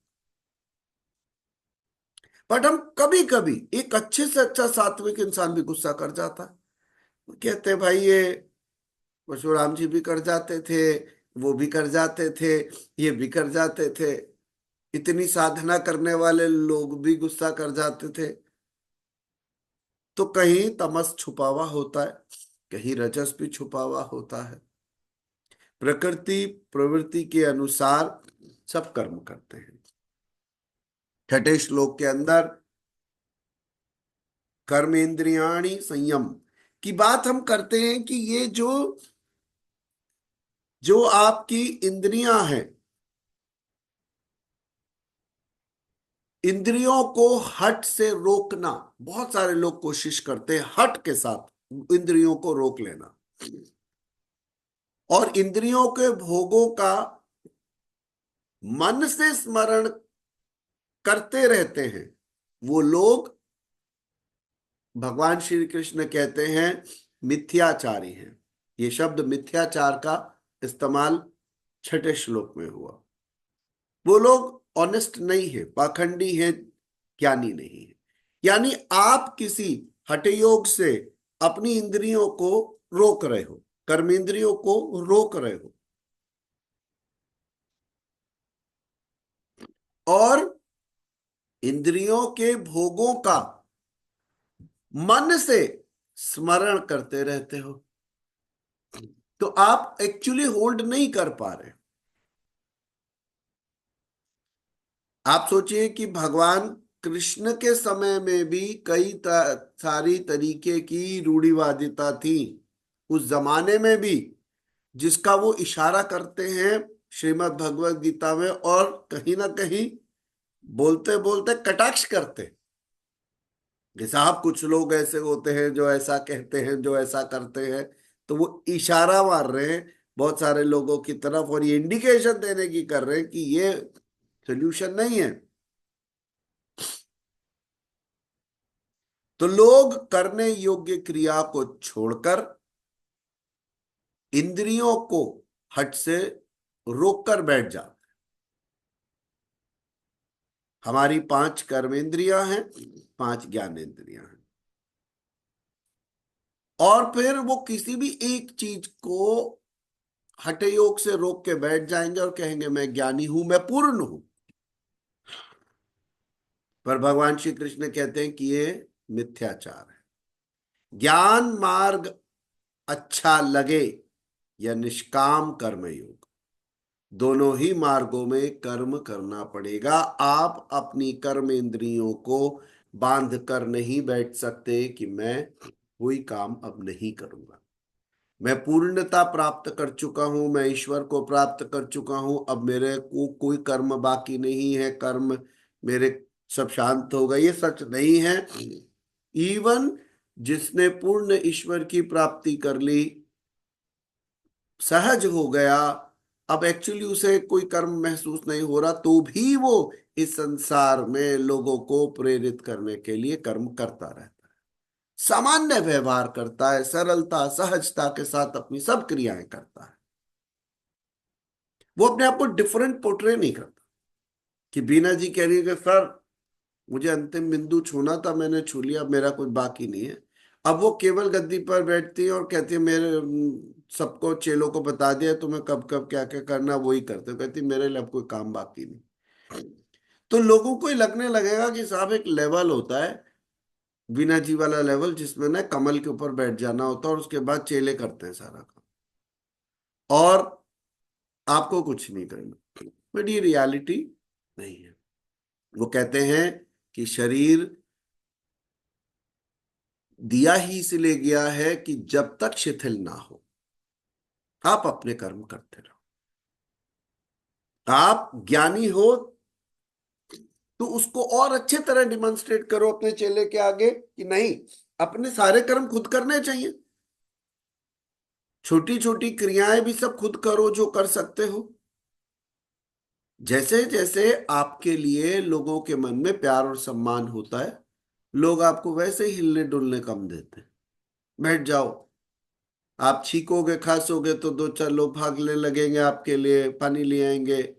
बट हम कभी कभी, एक अच्छे से अच्छा सात्विक इंसान भी गुस्सा कर जाता है। कहते हैं भाई ये परशुराम जी भी कर जाते थे, वो भी कर जाते थे, ये भी कर जाते थे, इतनी साधना करने वाले लोग भी गुस्सा कर जाते थे। तो कहीं तमस छुपा हुआ होता है, कहीं रजस भी छुपा हुआ होता है। प्रकृति प्रवृत्ति के अनुसार सब कर्म करते हैं। छठे श्लोक के अंदर कर्मेंद्रियाणि संयम की बात हम करते हैं कि ये जो जो आपकी इंद्रियां हैं, इंद्रियों को हठ से रोकना। बहुत सारे लोग कोशिश करते हैं हठ के साथ इंद्रियों को रोक लेना। और इंद्रियों के भोगों का मन से स्मरण करते रहते हैं, वो लोग भगवान श्री कृष्ण कहते हैं मिथ्याचारी हैं। ये शब्द मिथ्याचार का इस्तेमाल छठे श्लोक में हुआ। वो लोग ऑनेस्ट नहीं है, पाखंडी है, ज्ञानी नहीं है। यानी आप किसी हठयोग से अपनी इंद्रियों को रोक रहे हो, कर्मेंद्रियों को रोक रहे हो, और इंद्रियों के भोगों का मन से स्मरण करते रहते हो, तो आप एक्चुअली होल्ड नहीं कर पा रहे। आप सोचिए कि भगवान कृष्ण के समय में भी कई सारी तरीके की रूढ़िवादिता थी, उस जमाने में भी, जिसका वो इशारा करते हैं श्रीमद् भगवद गीता में, और कहीं ना कहीं बोलते बोलते कटाक्ष करते। जैसे आप कुछ लोग ऐसे होते हैं जो ऐसा कहते हैं, जो ऐसा करते हैं, तो वो इशारा मार रहे हैं बहुत सारे लोगों की तरफ, और ये इंडिकेशन देने की कर रहे हैं कि ये सोल्यूशन नहीं है। तो लोग करने योग्य क्रिया को छोड़कर इंद्रियों को हट से रोककर बैठ जाते। हमारी 5 कर्मेंद्रियां हैं, 5 ज्ञानेंद्रियां हैं, और फिर वो किसी भी एक चीज को हठयोग से रोक के बैठ जाएंगे और कहेंगे मैं ज्ञानी हूं, मैं पूर्ण हूं। पर भगवान श्री कृष्ण कहते हैं कि ये मिथ्याचार है। ज्ञान मार्ग अच्छा लगे या निष्काम कर्म योग, दोनों ही मार्गों में कर्म करना पड़ेगा। आप अपनी कर्म इंद्रियों को बांध कर नहीं बैठ सकते कि मैं कोई काम अब नहीं करूंगा, मैं पूर्णता प्राप्त कर चुका हूं, मैं ईश्वर को प्राप्त कर चुका हूं, अब मेरे को कोई कर्म बाकी नहीं है, कर्म मेरे सब शांत हो गए। ये सच नहीं है। इवन जिसने पूर्ण ईश्वर की प्राप्ति कर ली, सहज हो गया, अब एक्चुअली उसे कोई कर्म महसूस नहीं हो रहा, तो भी वो इस संसार में लोगों को प्रेरित करने के लिए कर्म करता रहता है, सामान्य व्यवहार करता है, सरलता सहजता के साथ अपनी सब क्रियाएं करता है। वो अपने आप को डिफरेंट पोर्ट्रे नहीं करता कि बीना जी कह रही है कि सर मुझे अंतिम बिंदु छूना था, मैंने छू लिया, अब मेरा कुछ बाकी नहीं है। अब वो केवल गद्दी पर बैठती है और कहती है मेरे सबको चेलों को बता दिया तुम्हें कब कब क्या क्या करना, वही करते हो, कहती मेरे लिए अब कोई काम बाकी नहीं। तो लोगों को ही लगने लगेगा कि साहब एक लेवल होता है बीना जी वाला लेवल, जिसमें ना कमल के ऊपर बैठ जाना होता है और उसके बाद चेले करते हैं सारा काम, और आपको कुछ नहीं करना। बट ये रियलिटी नहीं है। वो कहते हैं कि शरीर दिया ही इसलिए गया है कि जब तक शिथिल ना हो आप अपने कर्म करते रहो। आप ज्ञानी हो तो उसको और अच्छे तरह डिमॉन्स्ट्रेट करो अपने चेले के आगे कि नहीं, अपने सारे कर्म खुद करने चाहिए, छोटी छोटी क्रियाएं भी सब खुद करो जो कर सकते हो। जैसे जैसे आपके लिए लोगों के मन में प्यार और सम्मान होता है, लोग आपको वैसे ही हिलने डुलने कम देते हैं। बैठ जाओ, आप छींकोगे खांसोगे तो 2-4 लोग भागने लगेंगे, आपके लिए पानी ले आएंगे,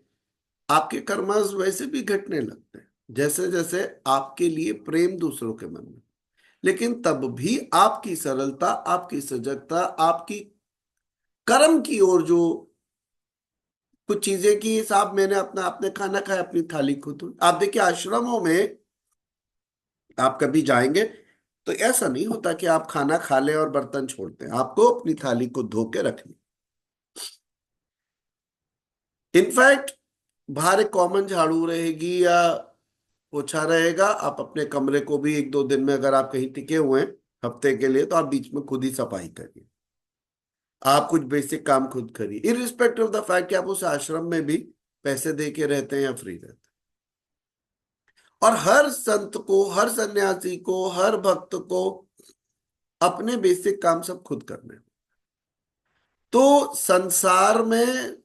आपके कर्मास वैसे भी घटने लगते हैं जैसे जैसे आपके लिए प्रेम दूसरों के मन में। लेकिन तब भी आपकी सरलता, आपकी सजगता, आपकी कर्म की ओर जो कुछ चीजें की, साहब मैंने अपना आपने खाना खाया अपनी थाली को धो। आप देखिए आश्रमों में आप कभी जाएंगे तो ऐसा नहीं होता कि आप खाना खा लें और बर्तन छोड़ते हैं, आपको अपनी थाली को धो के रखनी। इनफैक्ट बाहर एक कॉमन झाड़ू रहेगी या पोछा रहेगा, आप अपने कमरे को भी 1-2 दिन में अगर आप कहीं टिके हुए हैं हफ्ते के लिए, तो आप बीच में खुद ही सफाई करिए, आप कुछ बेसिक काम खुद करिए, इरिस्पेक्टिव ऑफ द फैक्ट कि आप उस आश्रम में भी पैसे दे के रहते हैं या फ्री रहते हैं। और हर संत को, हर सन्यासी को, हर भक्त को अपने बेसिक काम सब खुद करने हैं। तो संसार में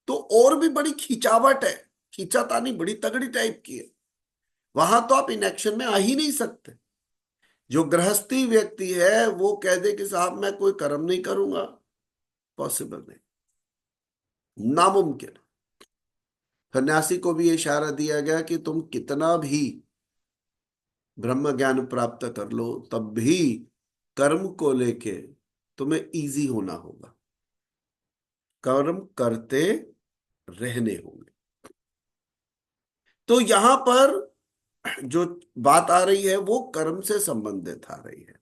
तो और भी बड़ी खिंचावट है, खींचातानी बड़ी तगड़ी टाइप की है। वहां तो आप इनएक्शन में आ ही नहीं सकते। जो गृहस्थी व्यक्ति है वो कह दे कि साहब मैं कोई कर्म नहीं करूंगा, पॉसिबल नहीं, नामुमकिन। सन्यासी को भी ये इशारा दिया गया कि तुम कितना भी ब्रह्म ज्ञान प्राप्त कर लो, तब भी कर्म को लेके तुम्हें इजी होना होगा, कर्म करते रहने होंगे। तो यहां पर जो बात आ रही है वो कर्म से संबंधित आ रही है।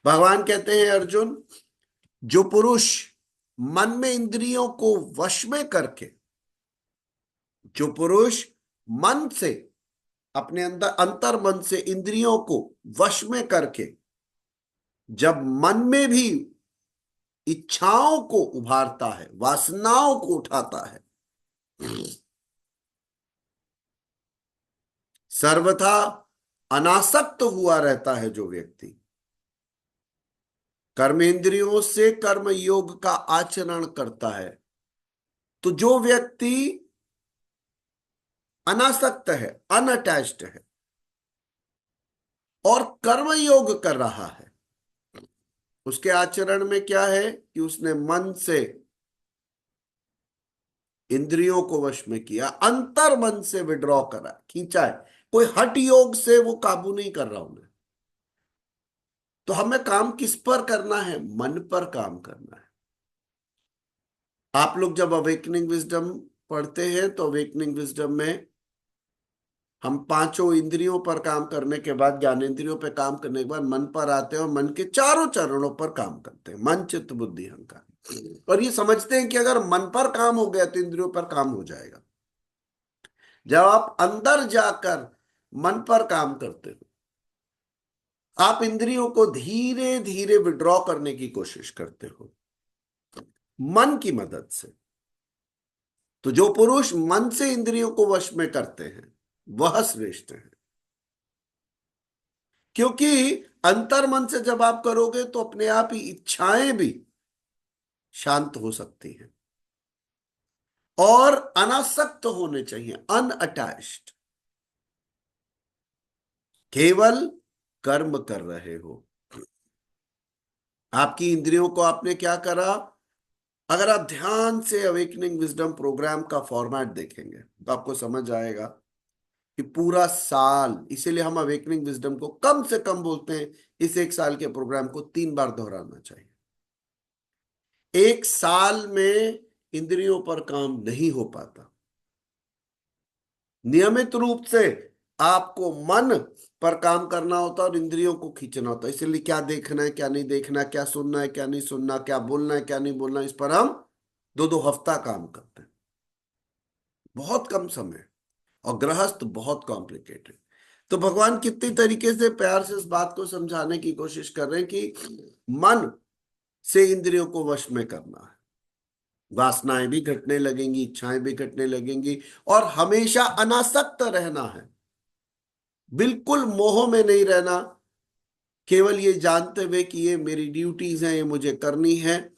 भगवान कहते हैं अर्जुन, जो पुरुष मन में इंद्रियों को वश में करके, जो पुरुष मन से, अपने अंदर अंतर मन से इंद्रियों को वश में करके जब मन में भी इच्छाओं को उभारता है, वासनाओं को उठाता है, सर्वथा अनासक्त हुआ रहता है जो व्यक्ति, कर्मेंद्रियों से कर्म योग का आचरण करता है, तो जो व्यक्ति अनासक्त है, अनअटैच्ड है और कर्म योग कर रहा है, उसके आचरण में क्या है कि उसने मन से इंद्रियों को वश में किया, अंतर मन से विड्रॉ करा, खींचा है। कोई हठ योग से वो काबू नहीं कर रहा उन्हें। तो हमें काम किस पर करना है? मन पर काम करना है। आप लोग जब अवेकनिंग विजडम पढ़ते हैं तो अवेकनिंग विजडम में हम पांचों इंद्रियों पर काम करने के बाद, ज्ञानेंद्रियों पर काम करने के बाद मन पर आते हैं और मन के चारों चरणों पर काम करते हैं, मन चित्त बुद्धि अहंकार। और ये समझते हैं कि अगर मन पर काम हो गया तो इंद्रियों पर काम हो जाएगा। जब आप अंदर जाकर मन पर काम करते हो, आप इंद्रियों को धीरे धीरे विड्रॉ करने की कोशिश करते हो मन की मदद से। तो जो पुरुष मन से इंद्रियों को वश में करते हैं वह श्रेष्ठ है, क्योंकि अंतर मन से जब आप करोगे तो अपने आप ही इच्छाएं भी शांत हो सकती हैं और अनासक्त होने चाहिए, अनअटैच्ड। केवल कर्म कर रहे हो, आपकी इंद्रियों को आपने क्या करा? अगर आप ध्यान से अवेकनिंग विजडम प्रोग्राम का फॉर्मेट देखेंगे तो आपको समझ आएगा कि पूरा साल, इसीलिए हम अवेकनिंग विजडम को कम से कम बोलते हैं, इस एक साल के प्रोग्राम को 3 बार दोहराना चाहिए। एक साल में इंद्रियों पर काम नहीं हो पाता। नियमित रूप से आपको मन पर काम करना होता है और इंद्रियों को खींचना होता है। इसलिए क्या देखना है, क्या नहीं देखना, क्या सुनना है, क्या नहीं सुनना, क्या बोलना है, क्या नहीं बोलना, इस पर हम 2-2 हफ्ता काम करते हैं। बहुत कम समय। और गृहस्थ बहुत कॉम्प्लिकेटेड। तो भगवान कितनी तरीके से प्यार से इस बात को समझाने की कोशिश कर रहे हैं कि मन से इंद्रियों को वश में करना है। वासनाएं भी घटने लगेंगी, इच्छाएं भी घटने लगेंगी और हमेशा अनासक्त रहना है, बिल्कुल मोह में नहीं रहना, केवल ये जानते हुए कि ये मेरी ड्यूटीज हैं, ये मुझे करनी है।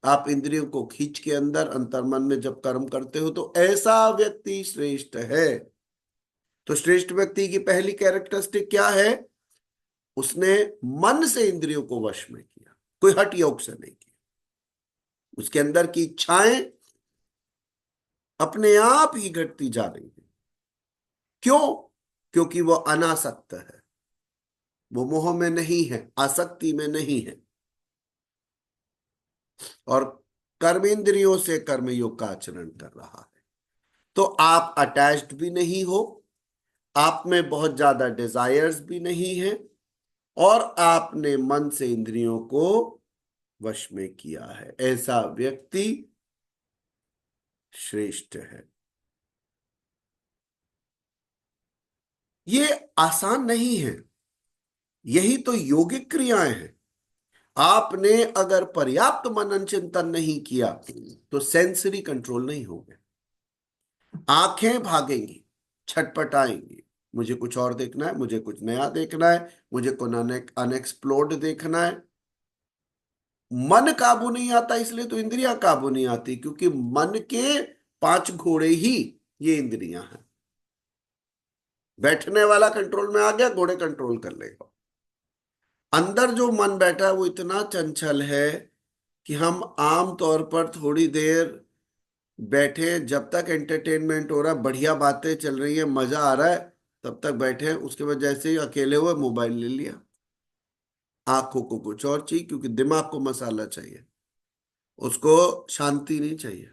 आप इंद्रियों को खींच के अंदर अंतर्मन में जब कर्म करते हो तो ऐसा व्यक्ति श्रेष्ठ है। तो श्रेष्ठ व्यक्ति की पहली कैरेक्टरिस्टिक क्या है? उसने मन से इंद्रियों को वश में किया, कोई हठ योग से नहीं किया। उसके अंदर की इच्छाएं अपने आप ही घटती जा रही है। क्यों? क्योंकि वो अनासक्त है, वो मोह में नहीं है, आसक्ति में नहीं है और कर्मेंद्रियों से कर्मयोग का आचरण कर रहा है। तो आप अटैच्ड भी नहीं हो, आप में बहुत ज्यादा डिजायर्स भी नहीं है और आपने मन से इंद्रियों को वश में किया है। ऐसा व्यक्ति श्रेष्ठ है। ये आसान नहीं है, यही तो योगिक क्रियाएं हैं। आपने अगर पर्याप्त मनन चिंतन नहीं किया तो सेंसरी कंट्रोल नहीं होगा। आंखें भागेंगी, छटपटाएंगी, मुझे कुछ और देखना है, मुझे कुछ नया देखना है, मुझे को अनएक्सप्लोर्ड देखना है। मन काबू नहीं आता, इसलिए तो इंद्रियां काबू नहीं आती, क्योंकि मन के 5 घोड़े ही ये इंद्रियां हैं। बैठने वाला कंट्रोल में आ गया, घोड़े कंट्रोल कर लेगा। अंदर जो मन बैठा है वो इतना चंचल है कि हम आम तौर पर थोड़ी देर बैठे, जब तक एंटरटेनमेंट हो रहा है, बढ़िया बातें चल रही है, मजा आ रहा है, तब तक बैठे। उसके बाद जैसे ही अकेले हुए मोबाइल ले लिया। आंखों को कुछ और चाहिए, क्योंकि दिमाग को मसाला चाहिए, उसको शांति नहीं चाहिए।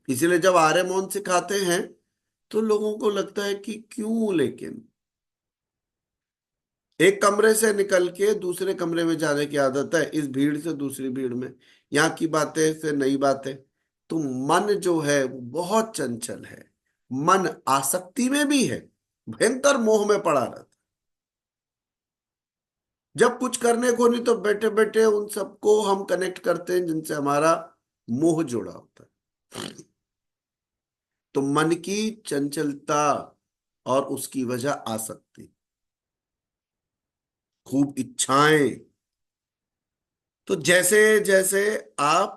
इसीलिए जब आर्य मौन सिखाते हैं तो लोगों को लगता है कि क्यों, लेकिन एक कमरे से निकल के दूसरे कमरे में जाने की आदत है, इस भीड़ से दूसरी भीड़ में, यहाँ की बातें से नई बातें। तो मन जो है वो बहुत चंचल है। मन आसक्ति में भी है, भयंकर मोह में पड़ा रहता है। जब कुछ करने को नहीं तो बैठे बैठे उन सबको हम कनेक्ट करते हैं जिनसे हमारा मोह जुड़ा होता है। तो मन की चंचलता और उसकी वजह आसक्ति, खूब इच्छाएं। तो जैसे जैसे आप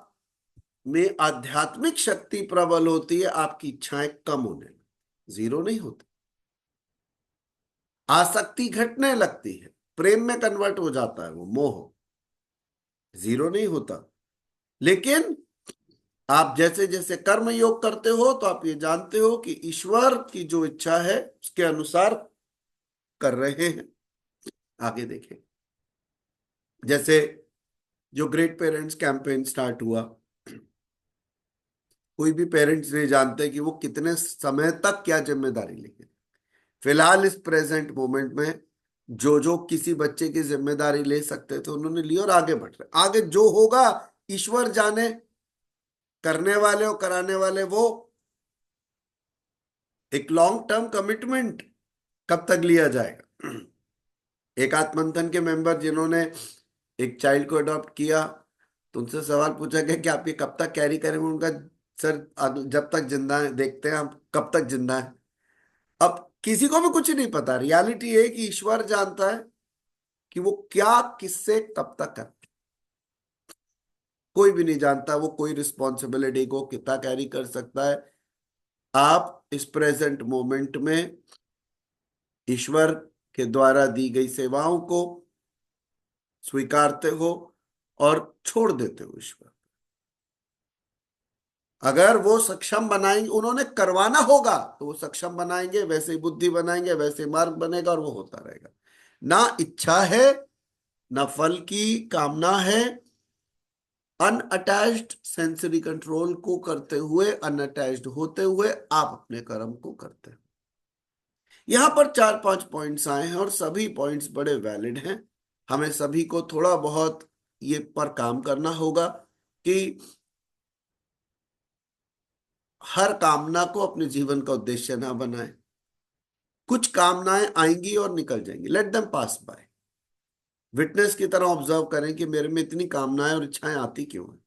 में आध्यात्मिक शक्ति प्रबल होती है, आपकी इच्छाएं कम होने लगती, जीरो नहीं होती। आसक्ति घटने लगती है, प्रेम में कन्वर्ट हो जाता है वो मोह, जीरो नहीं होता। लेकिन आप जैसे जैसे कर्म योग करते हो तो आप ये जानते हो कि ईश्वर की जो इच्छा है उसके अनुसार कर रहे हैं। आगे देखें, जैसे जो ग्रेट पेरेंट्स कैंपेन स्टार्ट हुआ, कोई भी पेरेंट्स नहीं जानते कि वो कितने समय तक क्या जिम्मेदारी लेंगे। फिलहाल इस प्रेजेंट मोमेंट में जो जो किसी बच्चे की जिम्मेदारी ले सकते थे उन्होंने ली, और आगे बढ़ रहे। आगे जो होगा ईश्वर जाने, करने वाले और कराने वाले वो। एक लॉन्ग टर्म कमिटमेंट कब तक लिया जाएगा। एक आत्मंथन के मेंबर जिन्होंने एक चाइल्ड को अडॉप्ट किया, तो उनसे सवाल पूछा गया कि आप ये कब तक कैरी करेंगे। उनका, सर जब तक जिंदा है, देखते हैं हम कब तक जिंदा है। अब किसी को भी कुछ नहीं पता, रियलिटी है कि ईश्वर जानता है कि वो क्या किससे कब तक कर। कोई भी नहीं जानता वो कोई रिस्पॉन्सिबिलिटी को कितना कैरी कर सकता है। आप इस प्रेजेंट मोमेंट में ईश्वर के द्वारा दी गई सेवाओं को स्वीकारते हो और छोड़ देते हो ईश्वर। अगर वो सक्षम बनाएंगे, उन्होंने करवाना होगा तो वो सक्षम बनाएंगे, वैसे ही बुद्धि बनाएंगे, वैसे ही मार्ग बनेगा और वो होता रहेगा। ना इच्छा है, ना फल की कामना है। अनअटैच्ड सेंसरी कंट्रोल को करते हुए, अनअटैच्ड होते हुए आप अपने कर्म को करते हैं। यहां पर 4-5 पॉइंट्स आए हैं और सभी पॉइंट्स बड़े वैलिड हैं। हमें सभी को थोड़ा बहुत ये पर काम करना होगा कि हर कामना को अपने जीवन का उद्देश्य ना बनाए। कुछ कामनाएं आएंगी और निकल जाएंगी, let them pass by. Witness की तरह ऑब्जर्व करें कि मेरे में इतनी कामनाएं और इच्छाएं आती क्यों हैं।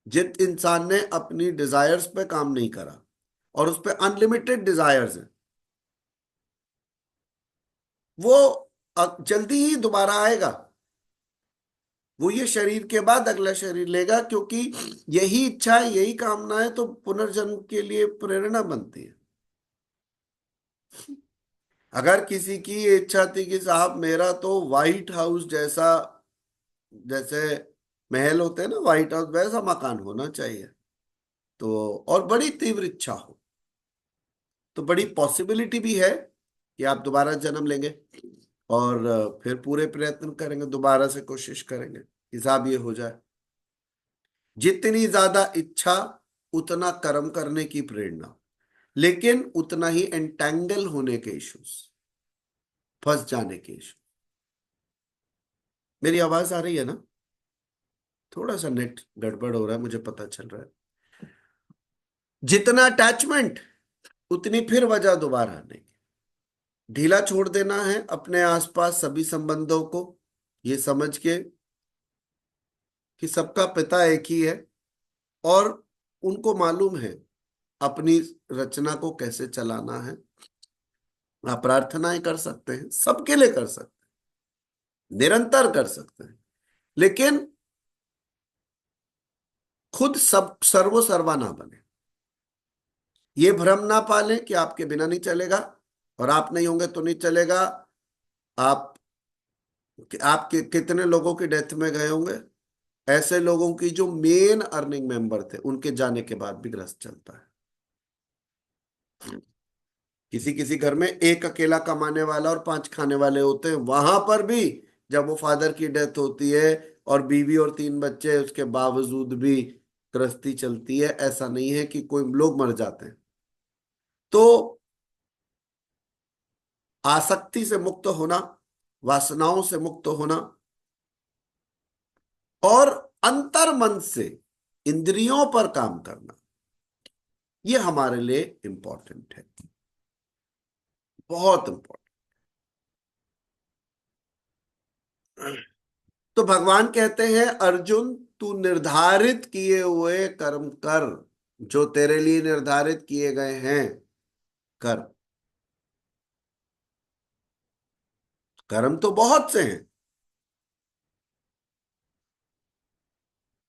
जिस इंसान ने अपनी डिजायर्स पे काम नहीं करा और उस पे अनलिमिटेड डिजायर्स हैं, वो जल्दी ही दोबारा आएगा। वो ये शरीर के बाद अगला शरीर लेगा, क्योंकि यही इच्छा है, यही कामना है तो पुनर्जन्म के लिए प्रेरणा बनती है। अगर किसी की ये इच्छा थी कि साहब मेरा तो व्हाइट हाउस जैसा, जैसे महल होते हैं ना व्हाइट हाउस, वैसा मकान होना चाहिए, तो और बड़ी तीव्र इच्छा हो, तो बड़ी पॉसिबिलिटी भी है कि आप दोबारा जन्म लेंगे और फिर पूरे प्रयत्न करेंगे, दोबारा से कोशिश करेंगे, हिसाब ये हो जाए। जितनी ज्यादा इच्छा उतना कर्म करने की प्रेरणा, लेकिन उतना ही एंटेंगल होने के इश्यूज, फंस जाने के इश्यू। मेरी आवाज आ रही है ना? थोड़ा सा नेट गड़बड़ हो रहा है, मुझे पता चल रहा है। जितना अटैचमेंट उतनी फिर वजह दोबारा आने की। ढीला छोड़ देना है अपने आसपास सभी संबंधों को, ये समझ के कि सबका पिता एक ही है और उनको मालूम है अपनी रचना को कैसे चलाना है। आप प्रार्थनाएं कर सकते हैं, सबके लिए कर सकते हैं, निरंतर कर सकते हैं, लेकिन खुद सब सर्वो सर्वा ना बने। ये भ्रम ना पालें कि आपके बिना नहीं चलेगा, और आप नहीं होंगे तो नहीं चलेगा। आप कितने लोगों की डेथ में गए होंगे, ऐसे लोगों की जो मेन अर्निंग मेंबर थे, उनके जाने के बाद भी ग्रस्त चलता है। किसी किसी घर में एक अकेला कमाने वाला और 5 खाने वाले होते हैं, वहां पर भी जब वो फादर की डेथ होती है और बीवी और 3 बच्चे, उसके बावजूद भी गृहस्थी चलती है। ऐसा नहीं है कि कोई लोग मर जाते हैं। तो आसक्ति से मुक्त होना, वासनाओं से मुक्त होना, और अंतर मन से इंद्रियों पर काम करना, ये हमारे लिए इंपॉर्टेंट है, बहुत इंपॉर्टेंट। तो भगवान कहते हैं, अर्जुन तू निर्धारित किए हुए कर्म कर, जो तेरे लिए निर्धारित किए गए हैं कर। कर्म तो बहुत से हैं,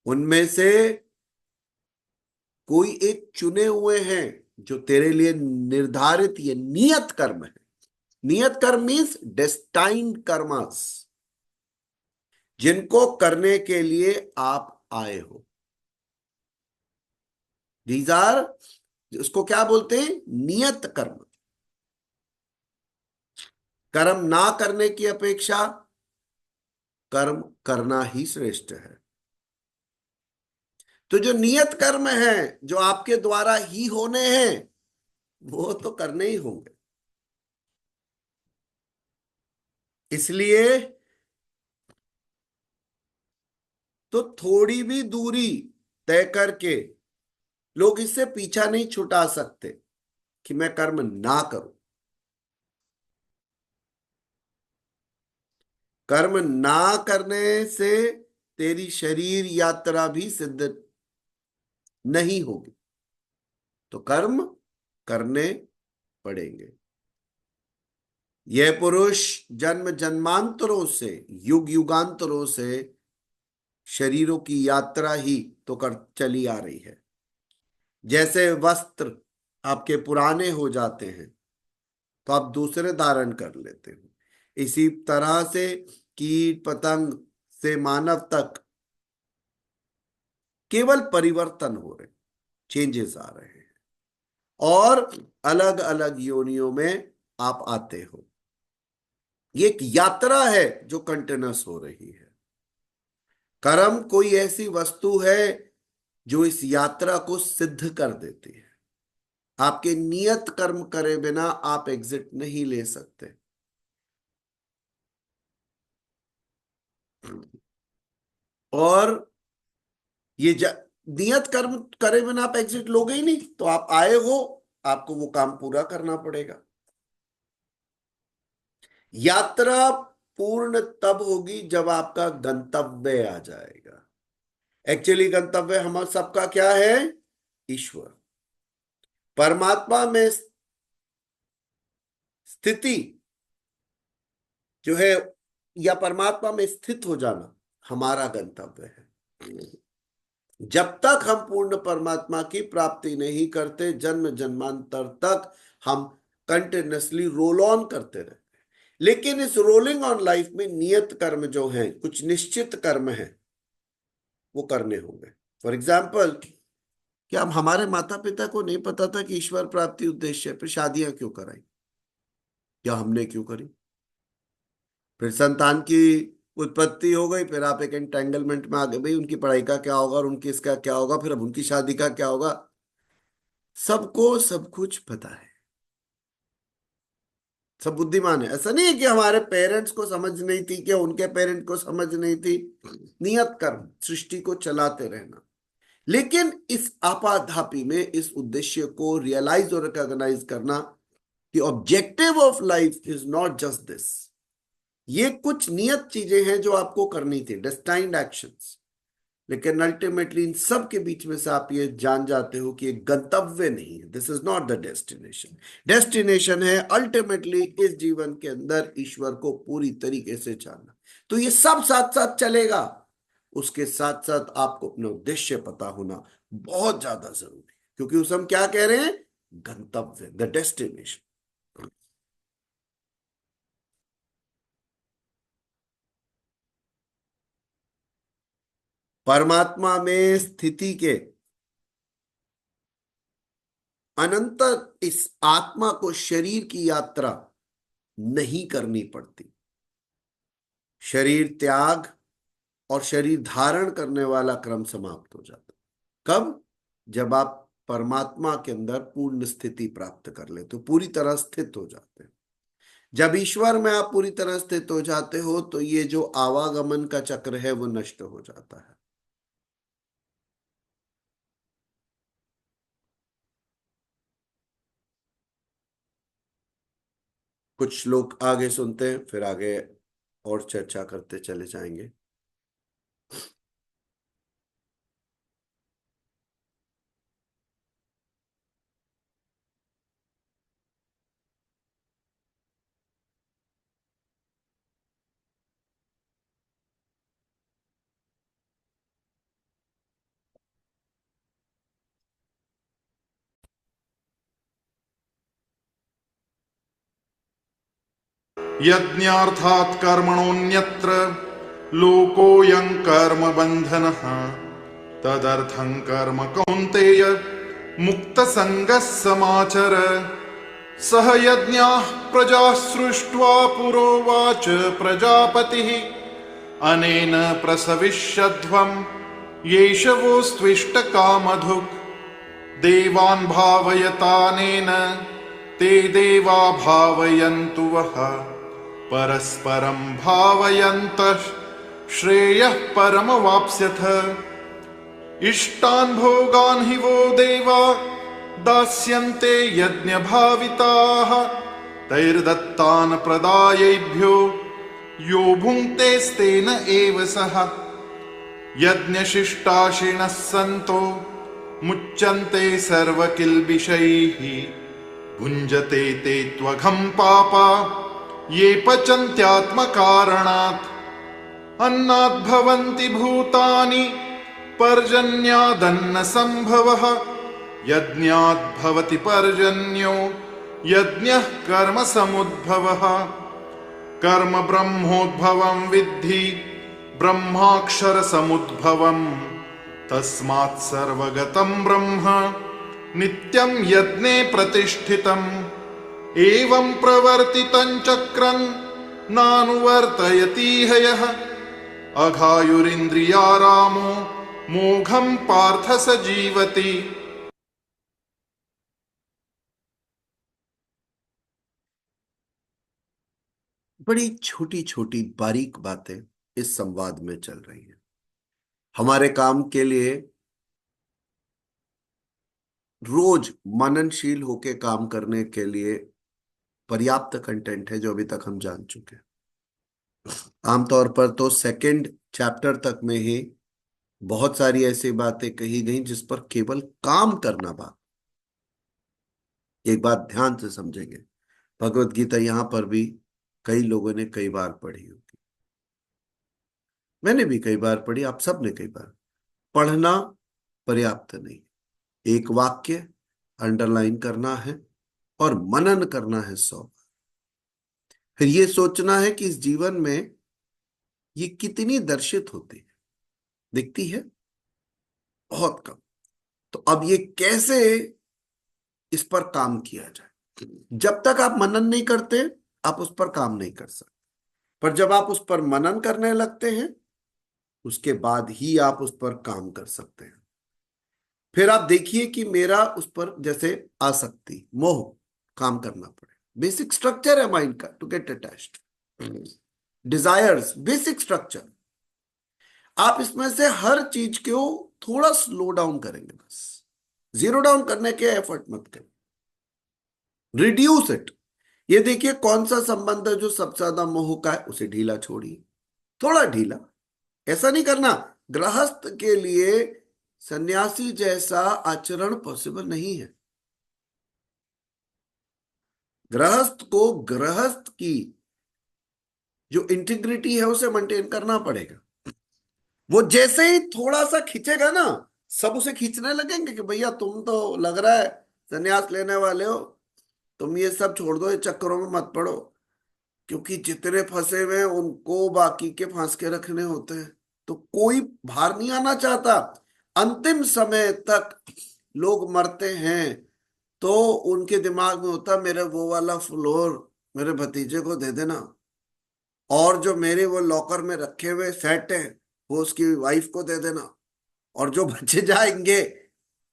उनमें से कोई एक चुने हुए हैं जो तेरे लिए निर्धारित, ये नियत कर्म है। नियत कर्म मीन्स डेस्टाइन्ड कर्मस, जिनको करने के लिए आप आए हो। दीज आर, उसको क्या बोलते हैं, नियत कर्म। कर्म ना करने की अपेक्षा कर्म करना ही श्रेष्ठ है। तो जो नियत कर्म है, जो आपके द्वारा ही होने हैं, वो तो करने ही होंगे। इसलिए तो थोड़ी भी दूरी तय करके लोग इससे पीछा नहीं छुटा सकते कि मैं कर्म ना करूं। कर्म ना करने से तेरी शरीर यात्रा भी सिद्ध नहीं होगी, तो कर्म करने पड़ेंगे। यह पुरुष जन्म जन्मांतरों से, युग युगांतरों से शरीरों की यात्रा ही तो कर चली आ रही है। जैसे वस्त्र आपके पुराने हो जाते हैं तो आप दूसरे धारण कर लेते हो, इसी तरह से कीट पतंग से मानव तक केवल परिवर्तन हो रहे, चेंजेस आ रहे हैं, और अलग अलग योनियों में आप आते हो। ये एक यात्रा है जो कंटिन्यूस हो रही है। कर्म कोई ऐसी वस्तु है जो इस यात्रा को सिद्ध कर देती है। आपके नियत कर्म करे बिना आप एग्जिट नहीं ले सकते। और ये नियत कर्म करे बिना आप एग्जिट लोगे ही नहीं, तो आप आए हो, आपको वो काम पूरा करना पड़ेगा। यात्रा पूर्ण तब होगी जब आपका गंतव्य आ जाएगा। एक्चुअली गंतव्य हम सबका क्या है, ईश्वर। परमात्मा में स्थिति जो है, या परमात्मा में स्थित हो जाना, हमारा गंतव्य है। जब तक हम पूर्ण परमात्मा की प्राप्ति नहीं करते, जन्म जन्मांतर तक हम कंटिन्यूसली रोल ऑन करते रहते हैं। लेकिन इस रोलिंग ऑन लाइफ में नियत कर्म जो हैं, कुछ निश्चित कर्म हैं, वो करने होंगे। फॉर एग्जाम्पल, क्या हम, हमारे माता पिता को नहीं पता था कि ईश्वर प्राप्ति उद्देश्य है, फिर शादियां क्यों कराई, या हमने क्यों करी? फिर संतान की उत्पत्ति हो गई, फिर आप एक एंटेंगलमेंट में आ गए, भाई उनकी पढ़ाई का क्या होगा और उनकी इसका क्या होगा, फिर अब उनकी शादी का क्या होगा। सबको सब कुछ पता है, सब बुद्धिमान है। ऐसा नहीं है कि हमारे पेरेंट्स को समझ नहीं थी, कि उनके पेरेंट को समझ नहीं थी। नियत कर्म, सृष्टि को चलाते रहना। लेकिन इस आपाधापी में इस उद्देश्य को रियलाइज और रिकॉग्नाइज करना कि objective of life is not just this. ये कुछ नियत चीजें हैं जो आपको करनी थी, डेस्टाइन्ड एक्शंस। लेकिन अल्टीमेटली इन सब के बीच में से आप ये जान जाते हो कि एक गंतव्य नहीं है, this is not the destination. Destination है अल्टीमेटली इस जीवन के अंदर ईश्वर को पूरी तरीके से जानना। तो ये सब साथ साथ चलेगा। उसके साथ साथ आपको अपना उद्देश्य पता होना बहुत ज्यादा जरूरी है, क्योंकि उसे हम क्या कह रहे हैं, गंतव्य, द डेस्टिनेशन। परमात्मा में स्थिति के अनंतर इस आत्मा को शरीर की यात्रा नहीं करनी पड़ती। शरीर त्याग और शरीर धारण करने वाला क्रम समाप्त हो जाता है। कब? जब आप परमात्मा के अंदर पूर्ण स्थिति प्राप्त कर लेते हो, पूरी तरह स्थित हो जाते हैं। जब ईश्वर में आप पूरी तरह स्थित हो जाते हो तो ये जो आवागमन का चक्र है वो नष्ट हो जाता है। कुछ लोग आगे सुनते हैं, फिर आगे और चर्चा करते चले जाएंगे। यज्ञार्थात् कर्मणोऽन्यत्र लोकोऽयं कर्म बन्धनः तदर्थं कर्म कौन्तेय मुक्तसङ्गः समाचर। सह यज्ञाः प्रजाः सृष्ट्वा पुरोवाच प्रजापतिः अनेन प्रसविष्यध्वम् येष वोस्त्विष्टकामधुक् देवान् भावयतानेन ते देवा भावयन्तु वः परस्परं भावयन्तः श्रेयः परमवाप्स्यथ। इष्टान् भोगान् हि वो देवा दास्यन्ते यज्ञभाविताः तैर्दत्तान् प्रदायैभ्यो यो भुङ्क्तेस्तेन एव सः। यज्ञशिष्टाशिनः सन्तो मुच्यन्ते सर्वकिल्बिषैः भुञ्जते ते त्वघं पापा ये पचन्त्यात्मकारणात्। अन्नाद्भवन्ति भूतानि पर्जन्यादन्न संभवः यज्ञाद्भवति पर्जन्यो यज्ञः कर्म समुद्भवः। कर्म ब्रह्मोद्भवं विद्धि ब्रह्माक्षर समुद्भवम् तस्मात् सर्वगतं ब्रह्म नित्यं यज्ञे प्रतिष्ठितम्। एवं प्रवर्तितं चक्रं नानुवर्तयतीह यः अघायुरिन्द्रियारामो मोघं पार्थ स जीवति। बड़ी छोटी छोटी बारीक बातें इस संवाद में चल रही हैं। हमारे काम के लिए रोज मननशील होके काम करने के लिए पर्याप्त कंटेंट है जो अभी तक हम जान चुके हैं। आमतौर पर तो सेकंड चैप्टर तक में ही बहुत सारी ऐसी बातें कही गई जिस पर केवल काम करना बात। एक बात ध्यान से समझेंगे, भगवत गीता यहां पर भी कई लोगों ने कई बार पढ़ी होगी, मैंने भी कई बार पढ़ी, आप सब ने कई बार। पढ़ना पर्याप्त नहीं, एक वाक्य अंडरलाइन करना है और मनन करना है 100 बार। फिर ये सोचना है कि इस जीवन में ये कितनी दर्शित होती है, दिखती है बहुत कम। तो अब ये कैसे इस पर काम किया जाए? जब तक आप मनन नहीं करते आप उस पर काम नहीं कर सकते, पर जब आप उस पर मनन करने लगते हैं उसके बाद ही आप उस पर काम कर सकते हैं। फिर आप देखिए कि मेरा उस पर जैसे आसक्ति, मोह, काम करना पड़े। बेसिक स्ट्रक्चर है माइंड का, to get attached, desires, basic structure. आप इसमें से हर चीज को थोड़ा स्लो डाउन करेंगे, बस जीरो डाउन करने के एफर्ट मत करें, रिड्यूस इट। ये देखिए कौन सा संबंध है जो सबसे ज्यादा मोह का है, उसे ढीला छोड़िए, थोड़ा ढीला। ऐसा नहीं करना, गृहस्थ के लिए सन्यासी जैसा आचरण पॉसिबल नहीं है। गृहस्थ को गृहस्थ की जो इंटीग्रिटी है उसे मेंटेन करना पड़ेगा। वो जैसे ही थोड़ा सा खींचेगा ना, सब उसे खींचने लगेंगे कि भैया तुम तो लग रहा है संन्यास लेने वाले हो, तुम ये सब छोड़ दो, ये चक्करों में मत पड़ो। क्योंकि जितने फंसे हुए हैं उनको बाकी के फांस के रखने होते हैं, तो कोई बाहर नहीं आना चाहता। अंतिम समय तक लोग मरते हैं तो उनके दिमाग में होता, मेरे वो वाला फ्लोर मेरे भतीजे को दे देना, और जो मेरे वो लॉकर में रखे हुए सेट है वो उसकी वाइफ को दे देना, और जो बचे जाएंगे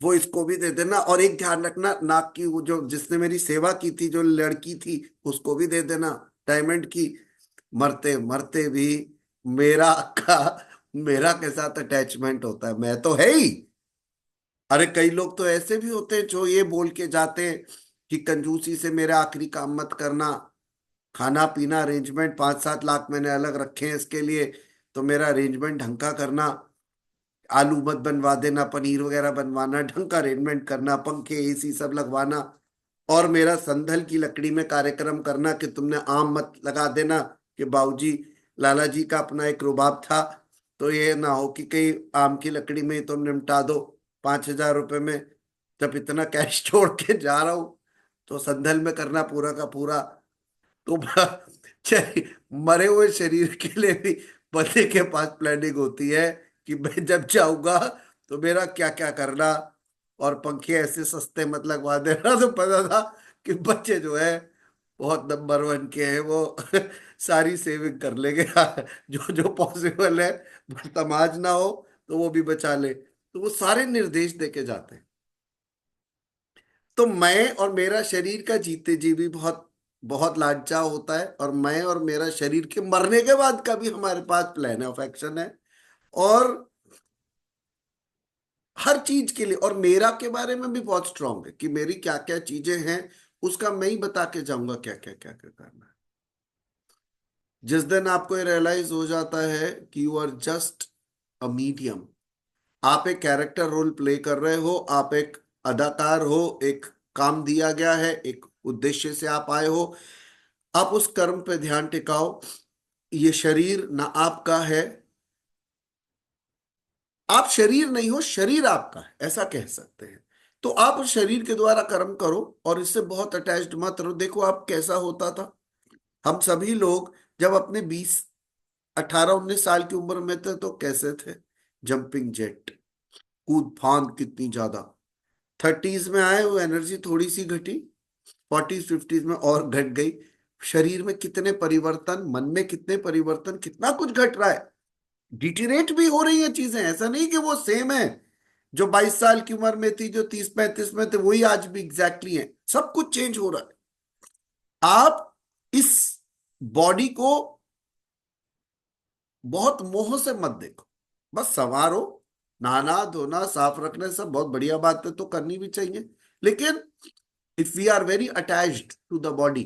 वो इसको भी दे देना, और एक ध्यान रखना, नाक की वो जो जिसने मेरी सेवा की थी, जो लड़की थी, उसको भी दे देना, डायमंड की। मरते मरते भी मेरा का मेरा के साथ अटैचमेंट होता है, मैं तो है ही। अरे कई लोग तो ऐसे भी होते हैं जो ये बोल के जाते हैं कि कंजूसी से मेरे आखिरी काम मत करना, खाना पीना अरेंजमेंट 5-7 लाख मैंने अलग रखे हैं इसके लिए, तो मेरा अरेंजमेंट ढंग का करना, आलू मत बनवा देना, पनीर वगैरह बनवाना, ढंग का अरेंजमेंट करना, पंखे एसी सब लगवाना, और मेरा संदल की लकड़ी में कार्यक्रम करना कि तुमने आम मत लगा देना, कि बाबूजी लाला जी का अपना एक रुबाब था, तो ये ना हो कि कहीं आम की लकड़ी में ही तुम निपटा दो 5,000 रुपए में, जब इतना कैश छोड़ के जा रहा हूं, तो संदल में करना पूरा का पूरा। तो मरे हुए शरीर के लिए भी बंदे के पास प्लानिंग होती है कि मैं जब जाऊंगा तो मेरा क्या क्या करना, और पंखे ऐसे सस्ते मत लगवा देना। तो पता था कि बच्चे जो है बहुत नंबर 1 के हैं, वो सारी सेविंग कर लेंगे, जो जो पॉसिबल है, तमाज ना हो तो वो भी बचा ले, तो वो सारे निर्देश देके जाते हैं। तो मैं और मेरा शरीर का जीते जी भी बहुत बहुत लालचा होता है, और मैं और मेरा शरीर के मरने के बाद का भी हमारे पास प्लान ऑफ एक्शन है, और हर चीज के लिए। और मेरा के बारे में भी बहुत स्ट्रांग है कि मेरी क्या क्या चीजें हैं, उसका मैं ही बता के जाऊंगा क्या क्या करना है। जिस दिन आपको ये रियलाइज हो जाता है कि you are just a medium, आप एक कैरेक्टर रोल प्ले कर रहे हो, आप एक अदाकार हो, एक काम दिया गया है, एक उद्देश्य से आप आए हो, आप उस कर्म पे ध्यान टिकाओ। ये शरीर ना आपका है, आप शरीर नहीं हो, शरीर आपका है, ऐसा कह सकते हैं। तो आप उस शरीर के द्वारा कर्म करो, और इससे बहुत अटैच्ड मत रहो। देखो आप कैसा होता था, हम सभी लोग जब अपने 20, 18, 19 साल की उम्र में थे तो कैसे थे, जंपिंग जेट, कूद फांद कितनी ज्यादा। 30s में आए वो एनर्जी थोड़ी सी घटी, 40s 50s में और घट गई। शरीर में कितने परिवर्तन, मन में कितने परिवर्तन, कितना कुछ घट रहा है, डिटीरेट भी हो रही है चीजें, ऐसा नहीं कि वो सेम है। जो 22 साल की उम्र में थी, जो 30-35 में थे, वही आज भी एग्जैक्टली है, सब कुछ चेंज हो रहा है। आप इस बॉडी को बहुत मोह से मत देखो, बस संवारो, नहाना धोना साफ रखने सब बहुत बढ़िया बात है, तो करनी भी चाहिए। लेकिन if we are very attached to the body,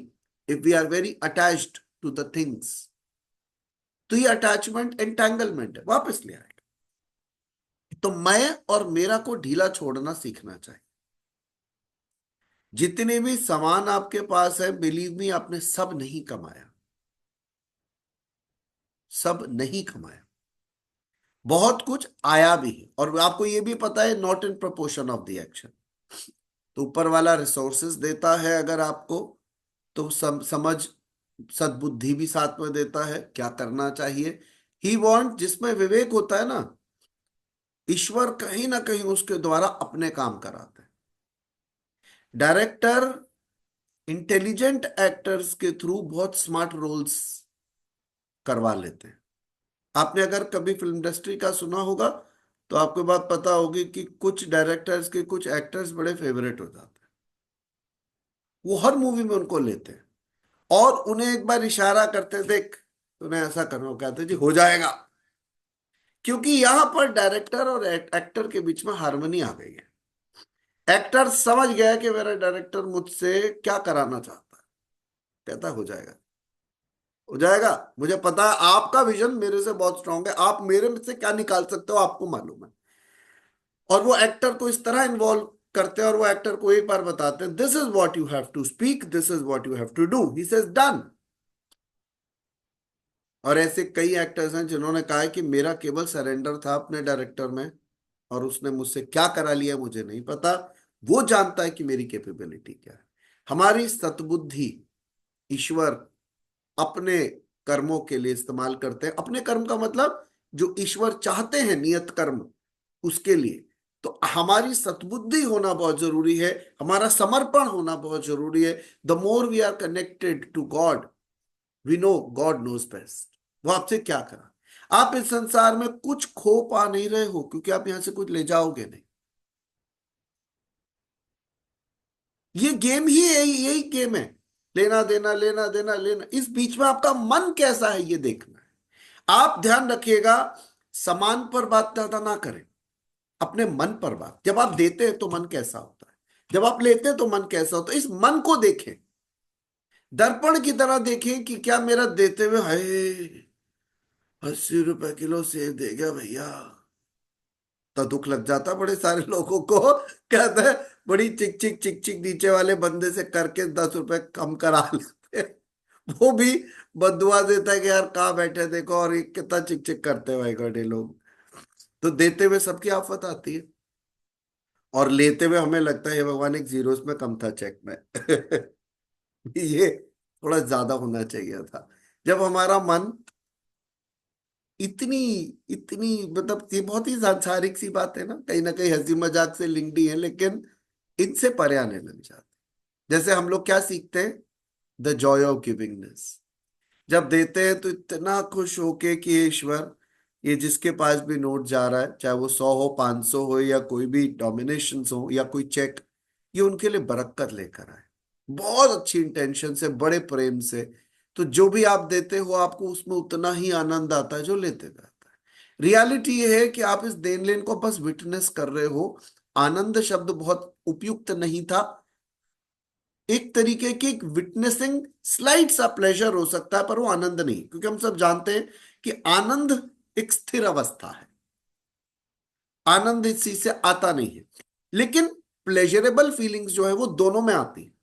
if we are very attached to the things, तो ये अटैचमेंट एंटेंगलमेंट है, वापस ले आएगा। तो मैं और मेरा को ढीला छोड़ना सीखना चाहिए। जितने भी सामान आपके पास है, बिलीव मी, आपने सब नहीं कमाया, सब नहीं कमाया, बहुत कुछ आया भी है, और आपको ये भी पता है, not in proportion of the action. तो ऊपर वाला रिसोर्सेस देता है अगर आपको, तो समझ सद्बुद्धि भी साथ में देता है क्या करना चाहिए। ही वॉन्ट, जिसमें विवेक होता है ना, ईश्वर कहीं ना कहीं उसके द्वारा अपने काम कराते हैं। डायरेक्टर इंटेलिजेंट एक्टर्स के थ्रू बहुत स्मार्ट रोल्स करवा लेते हैं। आपने अगर कभी फिल्म इंडस्ट्री का सुना होगा तो आपको बात पता होगी कि कुछ डायरेक्टर्स के कुछ एक्टर्स बड़े फेवरेट हो जाते हैं, वो हर मूवी में उनको लेते हैं, और उन्हें एक बार इशारा करते, देख तूने ऐसा करना, वो कहते जी हो जाएगा। क्योंकि यहां पर डायरेक्टर और एक्टर के बीच में हार्मनी आ गई है। एक्टर समझ गया कि मेरा डायरेक्टर मुझसे क्या कराना चाहता है, कहता हो जाएगा, हो जाएगा, मुझे पता है आपका विजन मेरे से बहुत स्ट्रांग है, आप मेरे में से क्या निकाल सकते हो आपको मालूम है। और वो एक्टर को इस तरह इन्वॉल्व करते हैं, और वो एक्टर को एक बार बताते हैं, this is what you have to speak, this is what you have to do, he says done. और ऐसे कई एक्टर्स हैं जिन्होंने कहा है कि मेरा केवल सरेंडर था अपने डायरेक्टर में, और उसने मुझसे क्या करा लिया मुझे नहीं पता, वो जानता है कि मेरी कैपेबिलिटी क्या है। हमारी सतबुद्धि ईश्वर अपने कर्मों के लिए इस्तेमाल करते हैं। अपने कर्म का मतलब जो ईश्वर चाहते हैं, नियत कर्म, उसके लिए। तो हमारी सतबुद्धि होना बहुत जरूरी है, हमारा समर्पण होना बहुत जरूरी है। The more we are connected to God, we know God knows best. वो आपसे क्या करा। आप इस संसार में कुछ खो पा नहीं रहे हो, क्योंकि आप यहां से कुछ ले जाओगे नहीं। ये गेम ही है, यही गेम है, लेना देना लेना देना लेना। इस बीच में आपका मन कैसा है ये देखना है। आप ध्यान रखिएगा, सामान पर बात ज्यादा ना करें, अपने मन पर बात। जब आप देते हैं तो मन कैसा होता है, जब आप लेते हैं तो मन कैसा होता है, इस मन को देखें। दर्पण की तरह देखें कि क्या मेरा देते हुए, हाय 80 रुपए किलो सेब दे गया भैया, तो दुख लग जाता बड़े सारे लोगों को। कहते हैं बड़ी चिक चिक चिक चिक नीचे वाले बंदे से करके 10 रुपए कम करा लेते हैं। वो भी बददुआ देता है कि यार कहाँ बैठे देखो, और ये कितना चिक चिक करते हैं भाई गड्ढे लोग। तो देते हुए सबकी आफत आती है, और लेते हुए हमें लगता है "हे भगवान, एक जीरो में कम था चेक में"। ये थोड़ा ज्यादा होना चाहिए था। जब हमारा मन इतनी इतनी, मतलब ये बहुत ही सांसारिक सी बात है ना कहीं हंसी मजाक से लिंक्ड ही है, लेकिन इनसे परे आने लग जाते। जैसे हम लोग क्या सीखते हैं, द जॉय ऑफ गिविंगनेस। जब देते हैं तो इतना खुश होके कि "हे ईश्वर, ये जिसके पास भी नोट जा रहा है, चाहे वो 100 हो, 500 हो, या कोई भी डोमिनेशन हो, या कोई चेक, ये उनके लिए बरकत लेकर आए"। बहुत अच्छी इंटेंशन से, बड़े प्रेम से। तो जो भी आप देते हो, आपको उसमें उतना ही आनंद आता है जो लेते हुए आता है। रियलिटी ये है कि आप इस देन लेन को बस विटनेस कर रहे हो। आनंद शब्द बहुत उपयुक्त नहीं था। एक तरीके की एक विटनेसिंग, स्लाइट सा प्लेजर हो सकता है, पर वो आनंद नहीं, क्योंकि हम सब जानते हैं कि आनंद एक स्थिर अवस्था है। आनंद इस चीज से आता नहीं है। लेकिन प्लेजरेबल फीलिंग्स जो है वो दोनों में आती है,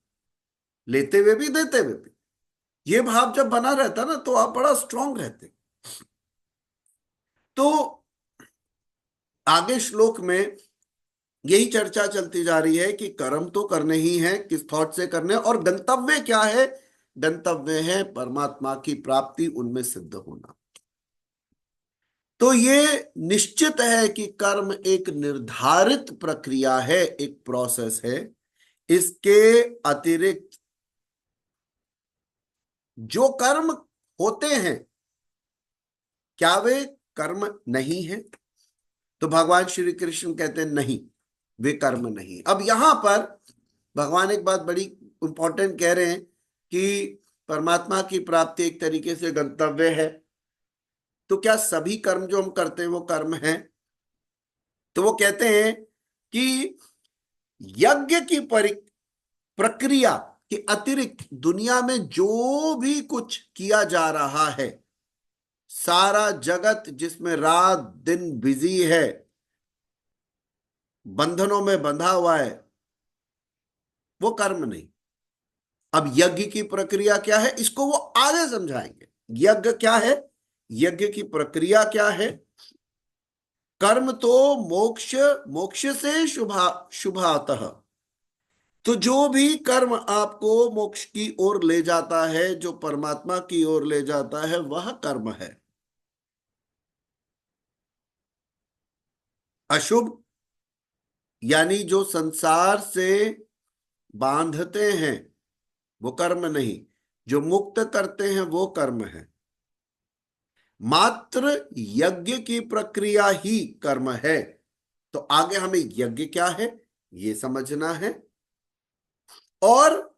लेते हुए भी देते हुए भी। ये भाव जब बना रहता ना तो आप बड़ा स्ट्रांग रहते। तो आगे श्लोक में यही चर्चा चलती जा रही है कि कर्म तो करने ही है, किस थॉट से करने, और गंतव्य क्या है। गंतव्य है परमात्मा की प्राप्ति, उनमें सिद्ध होना। तो ये निश्चित है कि कर्म एक निर्धारित प्रक्रिया है, एक प्रोसेस है। इसके अतिरिक्त जो कर्म होते हैं, क्या वे कर्म नहीं है? तो भगवान श्री कृष्ण कहते हैं नहीं, वे कर्म नहीं। अब यहां पर भगवान एक बात बड़ी इंपॉर्टेंट कह रहे हैं कि परमात्मा की प्राप्ति एक तरीके से गंतव्य है। तो क्या सभी कर्म जो हम करते हैं वो कर्म है? तो वो कहते हैं कि यज्ञ की प्रक्रिया के अतिरिक्त दुनिया में जो भी कुछ किया जा रहा है, सारा जगत जिसमें रात दिन बिजी है, बंधनों में बंधा हुआ है, वो कर्म नहीं। अब यज्ञ की प्रक्रिया क्या है, इसको वो आगे समझाएंगे। यज्ञ क्या है, यज्ञ की प्रक्रिया क्या है। कर्म तो मोक्ष, मोक्ष से शुभातः। तो जो भी कर्म आपको मोक्ष की ओर ले जाता है, जो परमात्मा की ओर ले जाता है, वह कर्म है। अशुभ यानी जो संसार से बांधते हैं, वो कर्म नहीं। जो मुक्त करते हैं वो कर्म है। मात्र यज्ञ की प्रक्रिया ही कर्म है। तो आगे हमें यज्ञ क्या है ये समझना है, और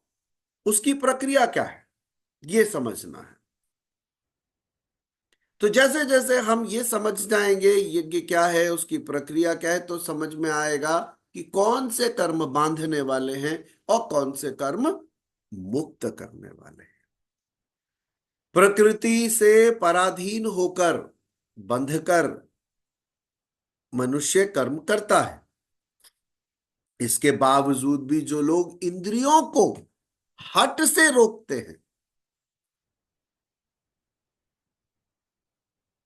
उसकी प्रक्रिया क्या है ये समझना है। तो जैसे जैसे हम ये समझ जाएंगे यज्ञ क्या है, उसकी प्रक्रिया क्या है, तो समझ में आएगा कि कौन से कर्म बांधने वाले हैं और कौन से कर्म मुक्त करने वाले हैं। प्रकृति से पराधीन होकर, बंधकर मनुष्य कर्म करता है। इसके बावजूद भी जो लोग इंद्रियों को हट से रोकते हैं,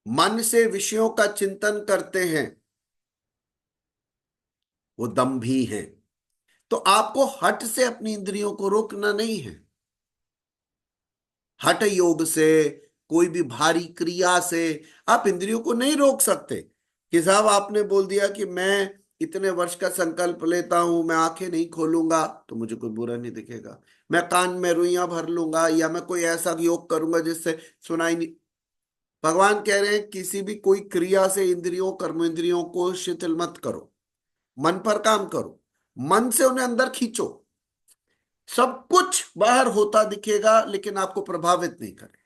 मन से विषयों का चिंतन करते हैं, वो दंभी हैं। तो आपको हठ से अपनी इंद्रियों को रोकना नहीं है। हठ योग से, कोई भी भारी क्रिया से आप इंद्रियों को नहीं रोक सकते। कि साहब आपने बोल दिया कि मैं इतने वर्ष का संकल्प लेता हूं, मैं आंखें नहीं खोलूंगा तो मुझे कोई बुरा नहीं दिखेगा, मैं कान में रुइयां भर लूंगा, या मैं कोई ऐसा योग करूंगा जिससे सुनाई नहीं। भगवान कह रहे हैं किसी भी कोई क्रिया से इंद्रियों, कर्म इंद्रियों को शिथिल मत करो, मन पर काम करो, मन से उन्हें अंदर खींचो। सब कुछ बाहर होता दिखेगा लेकिन आपको प्रभावित नहीं करे।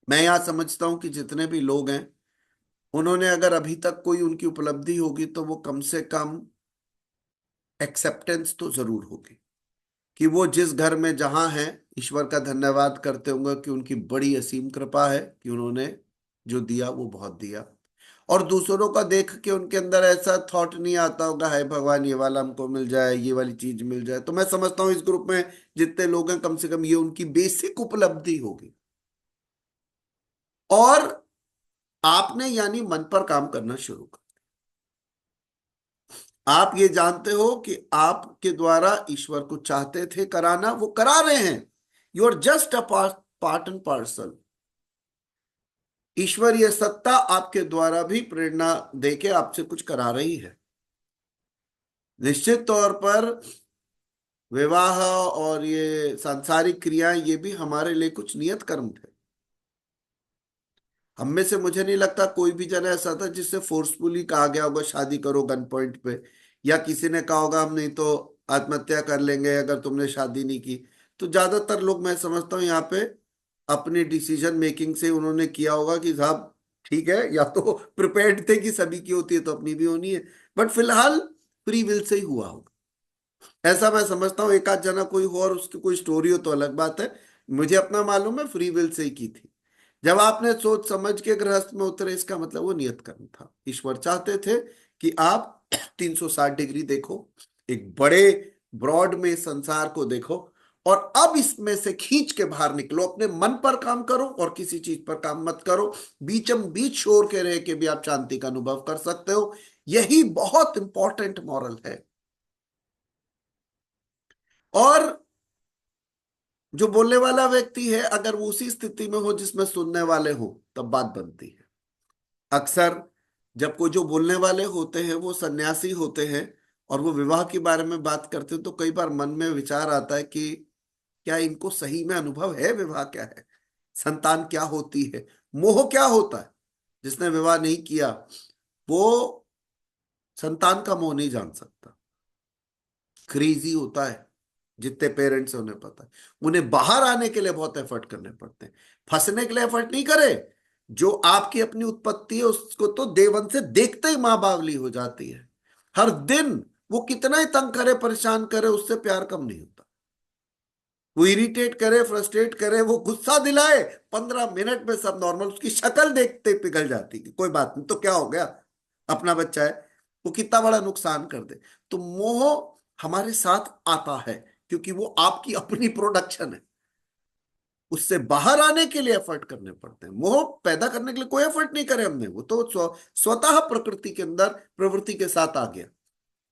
मैं यहां समझता हूं कि जितने भी लोग हैं, उन्होंने अगर अभी तक कोई उनकी उपलब्धि होगी तो वो कम से कम एक्सेप्टेंस तो जरूर होगी कि वो जिस घर में जहां है, ईश्वर का धन्यवाद करते होंगे कि उनकी बड़ी असीम कृपा है कि उन्होंने जो दिया वो बहुत दिया। और दूसरों का देख के उनके अंदर ऐसा थॉट नहीं आता होगा, हाय भगवान ये वाला हमको मिल जाए, ये वाली चीज मिल जाए। तो मैं समझता हूँ इस ग्रुप में जितने लोग हैं, कम से कम ये उनकी बेसिक उपलब्धि होगी। और आपने यानी मन पर काम करना शुरू कर, आप ये जानते हो कि आपके द्वारा ईश्वर को चाहते थे कराना, वो करा रहे हैं। You are just a part and parcel. ईश्वरीय सत्ता आपके द्वारा भी प्रेरणा देके आपसे कुछ करा रही है। निश्चित तौर पर विवाह और ये सांसारिक क्रियाएं, ये भी हमारे लिए कुछ नियत कर्म थे। हम में से मुझे नहीं लगता कोई भी जन ऐसा था जिससे फोर्सफुली कहा गया होगा शादी करो गन पॉइंट पे, या किसी ने कहा होगा हम नहीं तो आत्महत्या कर लेंगे अगर तुमने शादी नहीं की। तो ज्यादातर लोग, मैं समझता हूँ यहाँ पे अपनी डिसीजन मेकिंग से उन्होंने किया होगा कि साहब ठीक है, या तो प्रिपेयर्ड थे कि सभी की होती है तो अपनी भी होनी है, बट फिलहाल फ्री विल से ही हुआ होगा। ऐसा मैं समझता हूँ। एक आध जना कोई हो और उसकी कोई स्टोरी हो तो अलग बात है। मुझे अपना मालूम है, फ्री विल से ही की थी। जब आपने सोच समझ के गृहस्थ में उतरे, इसका मतलब वो नियत कर्म था। ईश्वर चाहते थे कि आप 360 डिग्री देखो, एक बड़े ब्रॉड में संसार को देखो, और अब इसमें से खींच के बाहर निकलो, अपने मन पर काम करो और किसी चीज पर काम मत करो। बीचम बीच शोर के रह के भी आप शांति का अनुभव कर सकते हो। यही बहुत इंपॉर्टेंट मॉरल है। और जो बोलने वाला व्यक्ति है, अगर वो उसी स्थिति में हो जिसमें सुनने वाले हो, तब बात बनती है। अक्सर जब कोई जो बोलने वाले होते हैं वो सन्यासी होते हैं और वो विवाह के बारे में बात करते हैं, तो कई बार मन में विचार आता है कि क्या इनको सही में अनुभव है, विवाह क्या है, संतान क्या होती है, मोह क्या होता है। जिसने विवाह नहीं किया वो संतान का मोह नहीं जान सकता। क्रेजी होता है। जितने पेरेंट्स हैं उन्हें पता है। उन्हें बाहर आने के लिए बहुत एफर्ट करने पड़ते हैं, फंसने के लिए एफर्ट नहीं करे। जो आपकी अपनी उत्पत्ति है उसको तो देवन से देखते ही मां बावली हो जाती है। हर दिन वो कितना ही तंग करे, परेशान करे, उससे प्यार कम नहीं होता। वो इरिटेट करे, फ्रस्ट्रेट करे, वो गुस्सा दिलाए, 15 मिनट में सब नॉर्मल, उसकी शक्ल देखते पिघल जाती कि कोई बात नहीं तो क्या हो गया, अपना बच्चा है, वो कितना बड़ा नुकसान कर दे। तो मोह हमारे साथ आता है क्योंकि वो आपकी अपनी प्रोडक्शन है। उससे बाहर आने के लिए एफर्ट करने पड़ते हैं। मोह पैदा करने के लिए कोई एफर्ट नहीं करे हमने, वो तो स्वतः प्रकृति के अंदर प्रवृत्ति के साथ आ गया।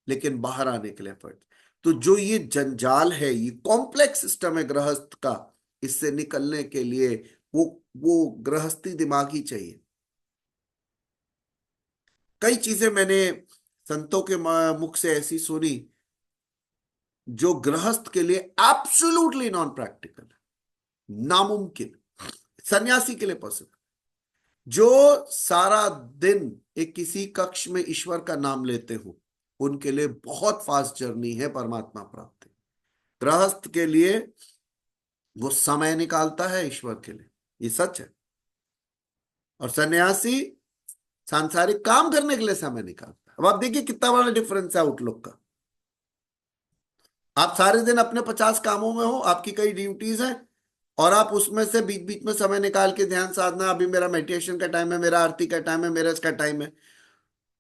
लेकिन बाहर आने के लिए एफर्ट। तो जो ये जंजाल है, ये कॉम्प्लेक्स सिस्टम है गृहस्थ का, इससे निकलने के लिए वो गृहस्थी दिमाग ही चाहिए। कई चीजें मैंने संतों के मुख से ऐसी सुनी जो गृहस्थ के लिए एब्सोल्युटली नॉन प्रैक्टिकल है, नामुमकिन। सन्यासी के लिए पॉसिबल, जो सारा दिन एक किसी कक्ष में ईश्वर का नाम लेते हो, उनके लिए बहुत फास्ट जर्नी है परमात्मा प्राप्ति। गृहस्थ के लिए वो समय निकालता है ईश्वर के लिए, ये सच है। और सन्यासी सांसारिक काम करने के लिए समय निकालता है। अब आप देखिए कितना बड़ा डिफरेंस है आउटलुक का। आप सारे दिन अपने 50 कामों में हो, आपकी कई ड्यूटीज हैं, और आप उसमें से बीच बीच में समय निकाल के ध्यान साधना, अभी मेरा मेडिटेशन का टाइम है, मेरा आरती का टाइम है, मेरा इसका टाइम है।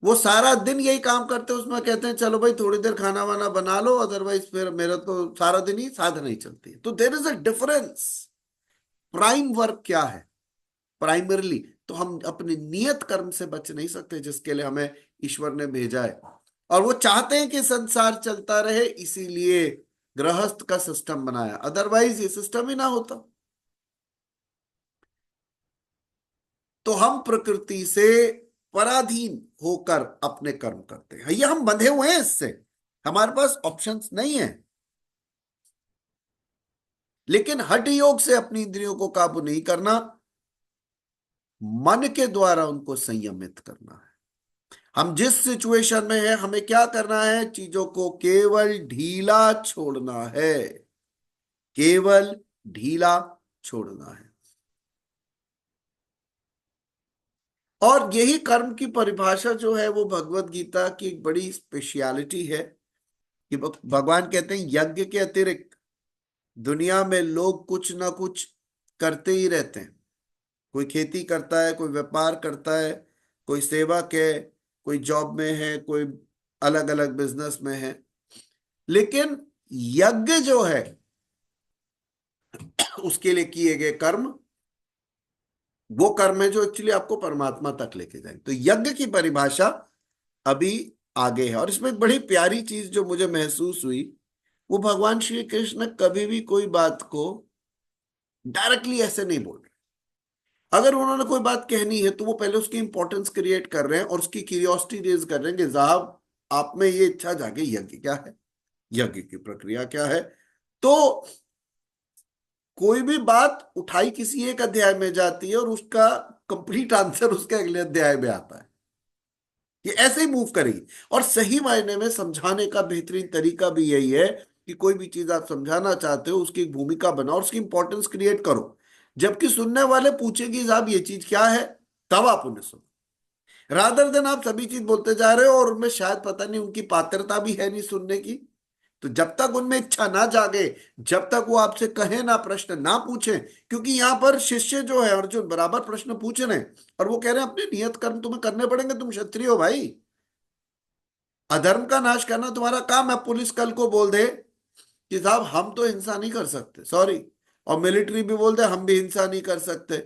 वो सारा दिन यही काम करते हैं, उसमें कहते हैं चलो भाई थोड़ी देर खाना वाना बना लो, अदरवाइज फिर मेरा तो सारा दिन ही साधना ही चलती है। तो there is a difference. Prime work क्या है? प्राइमरली, तो हम अपने नियत कर्म से बच नहीं सकते जिसके लिए हमें ईश्वर ने भेजा है। और वो चाहते हैं कि संसार चलता रहे, इसीलिए गृहस्थ का सिस्टम बनाया, अदरवाइज ये सिस्टम ही ना होता। तो हम प्रकृति से पराधीन होकर अपने कर्म करते हैं, ये हम बंधे हुए हैं इससे, हमारे पास ऑप्शंस नहीं है। लेकिन हठ योग से अपनी इंद्रियों को काबू नहीं करना, मन के द्वारा उनको संयमित करना है। हम जिस सिचुएशन में है, हमें क्या करना है, चीजों को केवल ढीला छोड़ना है, केवल ढीला छोड़ना है। और यही कर्म की परिभाषा जो है वो भगवत गीता की एक बड़ी स्पेशलिटी है कि भगवान कहते हैं यज्ञ के अतिरिक्त दुनिया में लोग कुछ ना कुछ करते ही रहते हैं। कोई खेती करता है, कोई व्यापार करता है, कोई सेवक है, कोई जॉब में है, कोई अलग अलग बिजनेस में है। लेकिन यज्ञ जो है उसके लिए किए गए कर्म, वो कर्म है जो एक्चुअली आपको परमात्मा तक लेके जाए। तो यज्ञ की परिभाषा अभी आगे है। और इसमें एक बड़ी प्यारी चीज जो मुझे महसूस हुई, वो भगवान श्री कृष्ण कभी भी कोई बात को डायरेक्टली ऐसे नहीं बोल रहे। अगर उन्होंने कोई बात कहनी है तो वो पहले उसकी इंपॉर्टेंस क्रिएट कर रहे हैं और उसकी क्यूरियोसिटी रेज कर रहे हैं कि साहब आप में ये इच्छा जागे, यज्ञ क्या है, यज्ञ की प्रक्रिया क्या है। तो कोई भी बात उठाई किसी एक अध्याय में जाती है और उसका कंप्लीट आंसर उसके अगले अध्याय में आता है। ये ऐसे ही मूव करेगी। और सही मायने में समझाने का बेहतरीन तरीका भी यही है कि कोई भी चीज आप समझाना चाहते हो उसकी एक भूमिका बनाओ और उसकी इंपॉर्टेंस क्रिएट करो। जबकि सुनने वाले पूछेंगे साहब ये चीज क्या है, तब आप उन्हें सुनो। रादर देन आप सभी चीज बोलते जा रहे हो और उनमें शायद पता नहीं उनकी पात्रता भी है नहीं सुनने की। तो जब तक उनमें इच्छा ना जागे, जब तक वो आपसे कहे ना, प्रश्न ना पूछे, क्योंकि यहां पर शिष्य जो है अर्जुन बराबर प्रश्न पूछ रहे हैं और वो कह रहे हैं अपने नियत कर्म तुम्हें करने पड़ेंगे, तुम क्षत्रिय हो भाई, अधर्म का नाश करना तुम्हारा काम है। पुलिस कल को बोल दे कि साहब हम तो हिंसा नहीं कर सकते, सॉरी, और मिलिट्री भी बोल दे हम भी हिंसा नहीं कर सकते,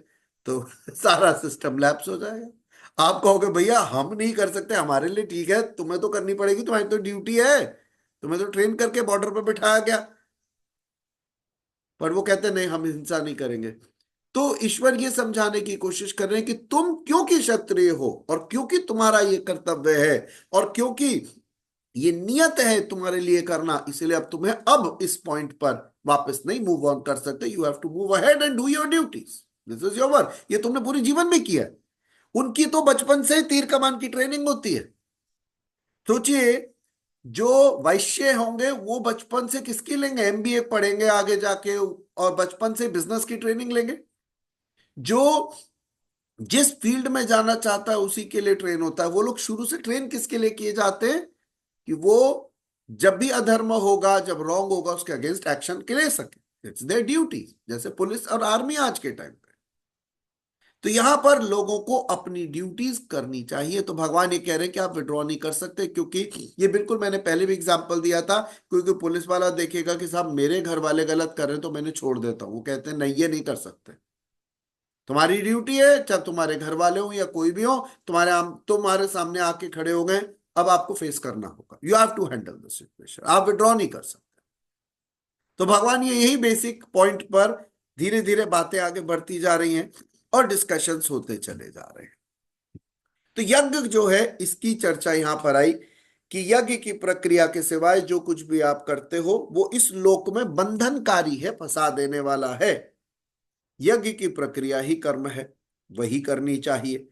तो सारा सिस्टम लैप्स हो जाएगा। आप कहोगे भैया हम नहीं कर सकते, हमारे लिए ठीक है, तुम्हें तो करनी पड़ेगी, तुम्हारी तो ड्यूटी है, तुम्हें तो ट्रेन करके बॉर्डर पर बिठाया गया। पर वो कहते नहीं हम हिंसा नहीं करेंगे। तो ईश्वर ये समझाने की कोशिश कर रहे हैं कि तुम क्योंकि क्षत्रिय हो और क्योंकि तुम्हारा ये कर्तव्य है और क्योंकि ये नियत है तुम्हारे लिए करना, इसलिए अब तुम्हें अब इस पॉइंट पर वापस नहीं मूव ऑन कर सकते। You have to move ahead and do your duties, this is your work. ये तुमने पूरे जीवन में किया है। उनकी तो बचपन से ही तीर कमान की ट्रेनिंग होती है। सोचिए, जो वैश्य होंगे वो बचपन से किसकी लेंगे, एमबीए पढ़ेंगे आगे जाके और बचपन से बिजनेस की ट्रेनिंग लेंगे। जो जिस फील्ड में जाना चाहता है उसी के लिए ट्रेन होता है। वो लोग शुरू से ट्रेन किसके लिए किए जाते हैं कि वो जब भी अधर्म होगा, जब रॉन्ग होगा, उसके अगेंस्ट एक्शन ले सके। इट्स देयर ड्यूटी, जैसे पुलिस और आर्मी आज के टाइम पे। तो यहां पर लोगों को अपनी ड्यूटीज करनी चाहिए। तो भगवान ये कह रहे हैं कि आप विड्रॉ नहीं कर सकते, क्योंकि ये बिल्कुल मैंने पहले भी एग्जांपल दिया था। क्योंकि पुलिस वाला देखेगा कि साहब मेरे घर वाले गलत कर रहे हैं तो मैंने छोड़ देता हूं, वो कहते हैं नहीं ये नहीं कर सकते, तुम्हारी ड्यूटी है, चाहे तुम्हारे घर वाले हो या कोई भी हो, तुम्हारे सामने आके खड़े हो गए, अब आपको फेस करना होगा, you have to handle the situation, आप विड्रॉ नहीं कर सकते। तो भगवान ये यही बेसिक पॉइंट पर धीरे धीरे बातें आगे बढ़ती जा रही हैं और डिस्कशंस होते चले जा रहे हैं। तो यज्ञ जो है इसकी चर्चा यहां पर आई कि यज्ञ की प्रक्रिया के सिवाय जो कुछ भी आप करते हो वो इस लोक में बंधनकारी है, फंसा देने वाला है। यज्ञ की प्रक्रिया ही कर्म है, वही करनी चाहिए।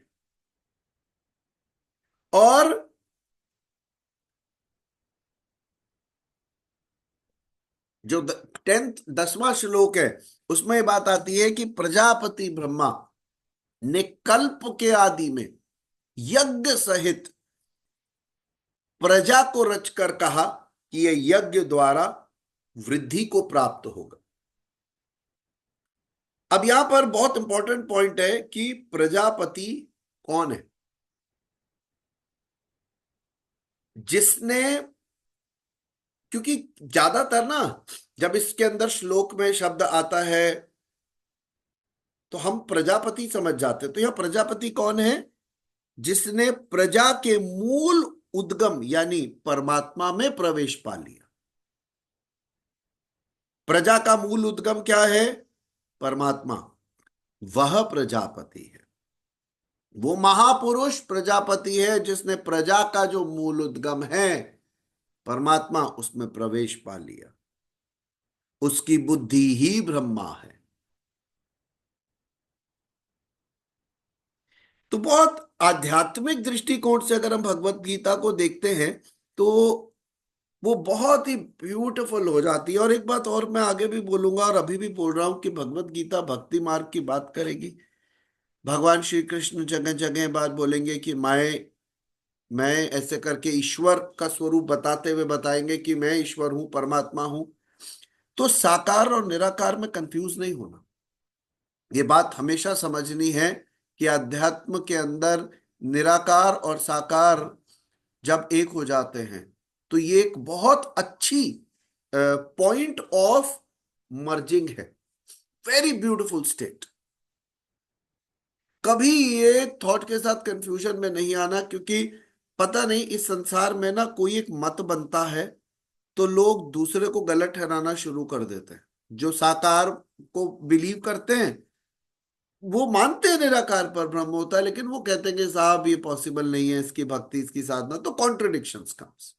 और जो 10वां श्लोक है उसमें ये बात आती है कि प्रजापति ब्रह्मा ने कल्प के आदि में यज्ञ सहित प्रजा को रचकर कहा कि यह यज्ञ द्वारा वृद्धि को प्राप्त होगा। अब यहां पर बहुत इंपॉर्टेंट पॉइंट है कि प्रजापति कौन है, जिसने, क्योंकि ज्यादातर ना जब इसके अंदर श्लोक में शब्द आता है तो हम प्रजापति समझ जाते। तो यह प्रजापति कौन है? जिसने प्रजा के मूल उद्गम यानी परमात्मा में प्रवेश पा लिया। प्रजा का मूल उद्गम क्या है? परमात्मा। वह प्रजापति है, वो महापुरुष प्रजापति है जिसने प्रजा का जो मूल उद्गम है परमात्मा, उसमें प्रवेश पा लिया। उसकी बुद्धि ही ब्रह्मा है। तो बहुत आध्यात्मिक दृष्टिकोण से अगर हम भगवत गीता को देखते हैं तो वो बहुत ही ब्यूटीफुल हो जाती है। और एक बात और मैं आगे भी बोलूंगा और अभी भी बोल रहा हूं कि भगवत गीता भक्ति मार्ग की बात करेगी। भगवान श्री कृष्ण जगह जगह बात बोलेंगे कि मैं ऐसे करके ईश्वर का स्वरूप बताते हुए बताएंगे कि मैं ईश्वर हूं, परमात्मा हूं। तो साकार और निराकार में कंफ्यूज नहीं होना। ये बात हमेशा समझनी है कि अध्यात्म के अंदर निराकार और साकार जब एक हो जाते हैं तो ये एक बहुत अच्छी पॉइंट ऑफ मर्जिंग है। Very beautiful state. कभी ये थॉट के साथ कंफ्यूजन में नहीं आना, क्योंकि पता नहीं इस संसार में ना कोई एक मत बनता है तो लोग दूसरे को गलत ठहराना शुरू कर देते हैं। जो साकार को बिलीव करते हैं वो मानते हैं निराकार पर ब्रह्म होता है, लेकिन वो कहते हैं कि साहब ये पॉसिबल नहीं है, इसकी भक्ति इसकी साधना, तो कॉन्ट्रडिक्शंस कम्स।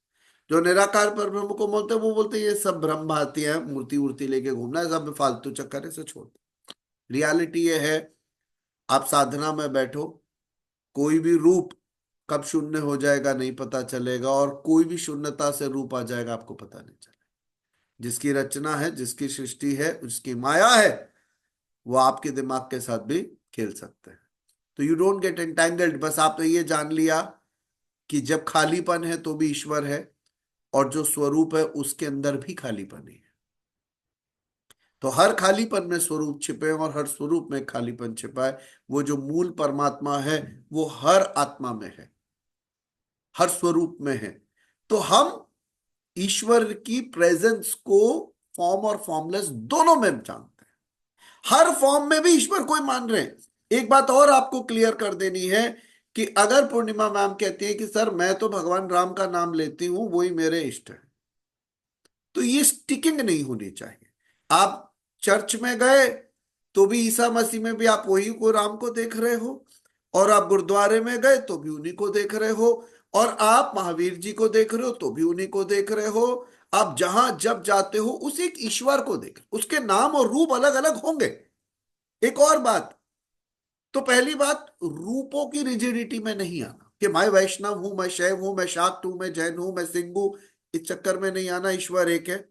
जो निराकार पर ब्रह्म को बोलते हैं वो बोलते हैं ये सब भ्रम भांति है, मूर्ति वूर्ति लेके घूमना है, सब फालतू चक्कर है, से छोड़ दो। रियलिटी ये है, आप साधना में बैठो, कोई भी रूप कब शून्य हो जाएगा नहीं पता चलेगा, और कोई भी शून्यता से रूप आ जाएगा आपको पता नहीं चलेगा। जिसकी रचना है, जिसकी सृष्टि है, उसकी माया है, वो आपके दिमाग के साथ भी खेल सकते हैं। तो यू डोंट गेट एंटैंगल्ड। बस आपने ये जान लिया कि जब खालीपन है तो भी ईश्वर है, और जो स्वरूप है उसके अंदर भी खालीपन ही है। तो हर खालीपन में स्वरूप छिपे हैं और हर स्वरूप में खालीपन छिपा है। वो जो मूल परमात्मा है वो हर आत्मा में है, हर स्वरूप में है। तो हम ईश्वर की प्रेजेंस को फॉर्म और फॉर्मलेस दोनों में जानते हैं। हर फॉर्म में भी ईश्वर को ही मान रहे हैं। एक बात और आपको क्लियर कर देनी है कि अगर पूर्णिमा मैम कहती है कि सर मैं तो भगवान राम का नाम लेती हूं, वही मेरे इष्ट है, तो ये स्टिकिंग नहीं होनी चाहिए। आप चर्च में गए तो भी ईसा मसीह में भी आप वही को राम को देख रहे हो, और आप गुरुद्वारे में गए तो भी उन्हीं को देख रहे हो, और आप महावीर जी को देख रहे हो तो भी उन्हीं को देख रहे हो। आप जहां जब जाते हो उसी एक ईश्वर को देख, उसके नाम और रूप अलग अलग होंगे। एक और बात, तो पहली बात, रूपों की रिजिडिटी में नहीं आना कि मैं वैष्णव हूं, मैं शैव हूं, मैं शाक्त हूं, मैं जैन हूं, मैं सिंह हूं, इस चक्कर में नहीं आना। ईश्वर एक है,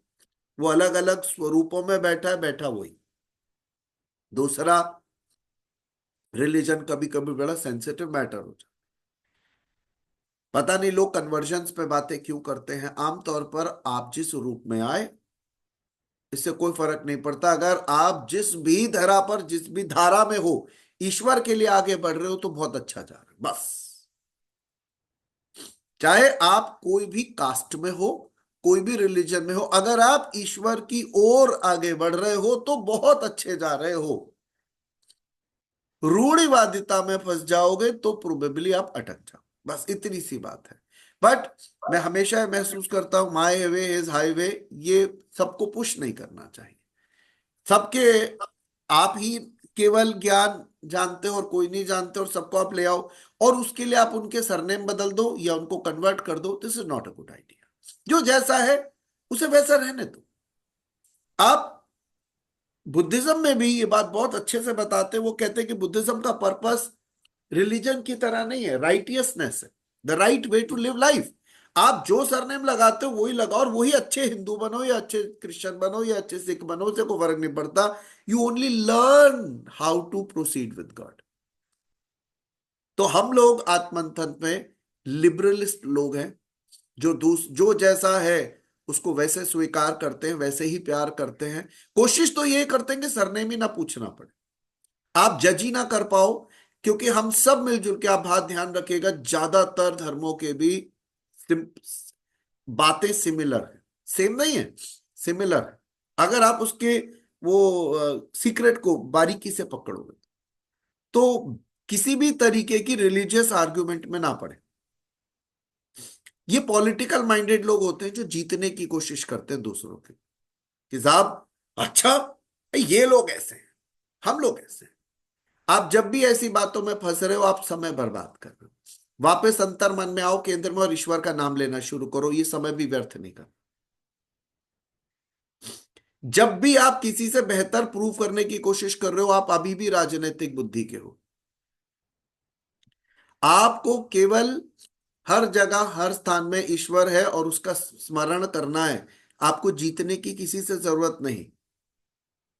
वो अलग अलग स्वरूपों में बैठा है, बैठा वही। दूसरा, रिलीजन कभी कभी बड़ा सेंसिटिव मैटर हो जाता। पता नहीं लोग कन्वर्जन्स पे बातें क्यों करते हैं। आमतौर पर आप जिस रूप में आए इससे कोई फर्क नहीं पड़ता। अगर आप जिस भी धरा पर, जिस भी धारा में हो, ईश्वर के लिए आगे बढ़ रहे हो तो बहुत अच्छा जा रहे हो बस। चाहे आप कोई भी कास्ट में हो, कोई भी रिलीजन में हो, अगर आप ईश्वर की ओर आगे बढ़ रहे हो तो बहुत अच्छे जा रहे हो। रूढ़िवादिता में फंस जाओगे तो प्रोबेबली आप अटक जाओ, बस इतनी सी बात है। बट मैं हमेशा महसूस करता हूं माय वे इज हाईवे, ये सबको पुश नहीं करना चाहिए। सबके आप ही केवल ज्ञान जानते हो और कोई नहीं जानते, और सबको आप ले आओ और उसके लिए आप उनके सरनेम बदल दो या उनको कन्वर्ट कर दो, this is not a good idea. जो जैसा है उसे वैसा रहने दो। आप बुद्धिज्म में भी ये बात बहुत अच्छे से बताते हैं। वो कहते हैं कि बुद्धिज्म का पर्पस रिलीजन की तरह नहीं है, राइटियसनेस है, the right way to live life. आप जो सरनेम लगाते हो वही लगाओ, और वही अच्छे हिंदू बनो या अच्छे क्रिश्चियन बनो या अच्छे सिख बनो, उसे कोई फर्क नहीं पड़ता। You only learn how to proceed with God. तो हम लोग आत्मंथन में लिबरलिस्ट लोग हैं, जो जैसा है उसको वैसे स्वीकार करते हैं, वैसे ही प्यार करते हैं। कोशिश तो ये करते हैं कि सरनेम ही ना पूछना पड़े, आप जज ही ना कर पाओ, क्योंकि हम सब मिलजुल के, आप बात ध्यान रखिएगा, ज्यादातर धर्मों के भी बातें सिमिलर है, सेम नहीं है, सिमिलर है। अगर आप उसके वो सीक्रेट को बारीकी से पकड़ोगे तो किसी भी तरीके की रिलीजियस आर्ग्यूमेंट में ना पड़े। ये पॉलिटिकल माइंडेड लोग होते हैं जो जीतने की कोशिश करते हैं दूसरों की, कि साहब अच्छा ये लोग ऐसे हैं, हम लोग ऐसे हैं। आप जब भी ऐसी बातों में फंस रहे हो, आप समय बर्बाद कर रहे हो। वापस अंतर मन में आओ, केंद्र में, और ईश्वर का नाम लेना शुरू करो। ये समय भी व्यर्थ नहीं कर। जब भी आप किसी से बेहतर प्रूव करने की कोशिश कर रहे हो, आप अभी भी राजनीतिक बुद्धि के हो। आपको केवल हर जगह हर स्थान में ईश्वर है और उसका स्मरण करना है। आपको जीतने की किसी से जरूरत नहीं।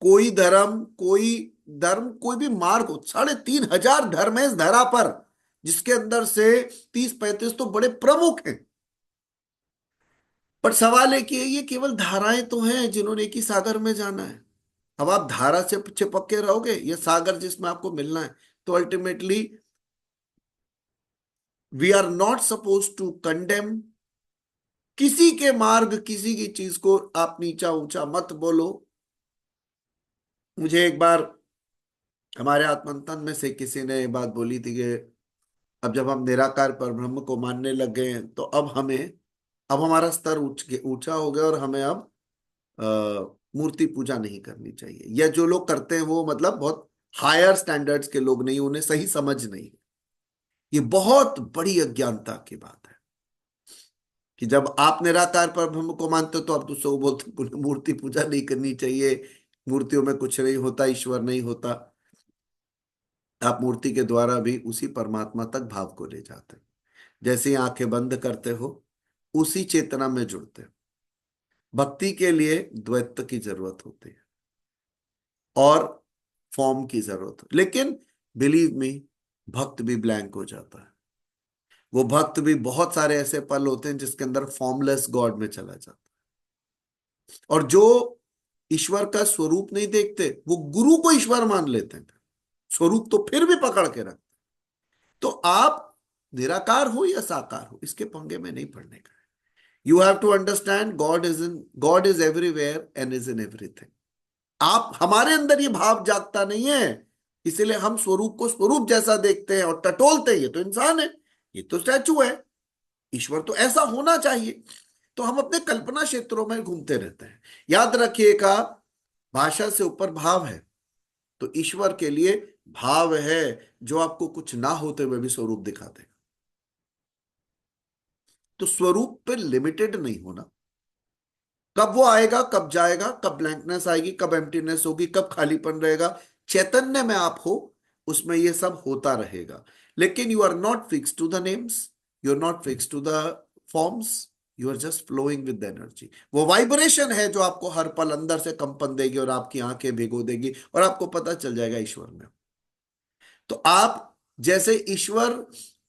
कोई धर्म कोई भी मार्ग हो, 3,500 धर्म है इस धरा पर, जिसके अंदर से 30-35 तो बड़े प्रमुख हैं। पर सवाल है कि ये केवल धाराएं तो हैं जिन्होंने एक ही सागर में जाना है। अब आप धारा से चिपक के रहोगे, ये सागर जिसमें आपको मिलना है, तो ultimately we are not suppose to condemn किसी के मार्ग, किसी की चीज को आप नीचा ऊंचा मत बोलो। मुझे एक बार हमारे आत्मंथन में से किसी ने ये बात बोली थी कि अब जब हम निराकार पर ब्रह्म को मानने लग गए हैं, तो अब हमारा स्तर ऊंचा हो गया और हमें अब अ, मूर्ति पूजा नहीं करनी चाहिए। या जो लोग करते हैं वो मतलब बहुत हायर स्टैंडर्ड्स के लोग नहीं, उन्हें सही समझ नहीं है। ये बहुत बड़ी अज्ञानता की बात है कि जब आप निराकार पर ब्रह्म को मानते हो, तो आप दूसरों को बोलते हो मूर्ति पूजा नहीं करनी चाहिए, मूर्तियों में कुछ नहीं होता, ईश्वर नहीं होता। आप मूर्ति के द्वारा भी उसी परमात्मा तक भाव को ले जाते हो। जैसे ही आंखें बंद करते हो, उसी चेतना में जुड़ते हो। भक्ति के लिए द्वैत की जरूरत होती है और फॉर्म की जरूरत है। लेकिन बिलीव मी, भक्त भी ब्लैंक हो जाता है। वो भक्त भी बहुत सारे ऐसे पल होते हैं जिसके अंदर फॉर्मलेस गॉड में चला जाता है। और जो ईश्वर का स्वरूप नहीं देखते, वो गुरु को ईश्वर मान लेते हैं, स्वरूप तो फिर भी पकड़ के रखते। तो आप निराकार हो या साकार हो, इसके पंगे में नहीं पड़ने का। You have to understand God is everywhere and is in everything. आप हमारे अंदर ये भाव जागता नहीं है, इसलिए हम स्वरूप को स्वरूप जैसा देखते हैं और टटोलते हैं, ये तो इंसान है, ये तो स्टैचू है, ईश्वर तो ऐसा होना चाहिए। तो हम अपने कल्पना क्षेत्रों में घूमते रहते हैं। याद रखिएगा, भाषा से ऊपर भाव है। तो ईश्वर के लिए भाव है जो आपको कुछ ना होते हुए भी स्वरूप दिखाते हैं। तो स्वरूप पे लिमिटेड नहीं होना। कब वो आएगा, कब जाएगा, कब ब्लैंकनेस आएगी, कब एम्प्टीनेस होगी, कब खालीपन रहेगा, चैतन्य में आप हो, उसमें ये सब होता रहेगा। लेकिन you are not fix to the names, you are not fix to the forms, you are just flowing with energy. वो वाइब्रेशन है जो आपको हर पल अंदर से कंपन देगी और आपकी आंखें भिगो देगी और आपको पता चल जाएगा ईश्वर में। तो आप जैसे ईश्वर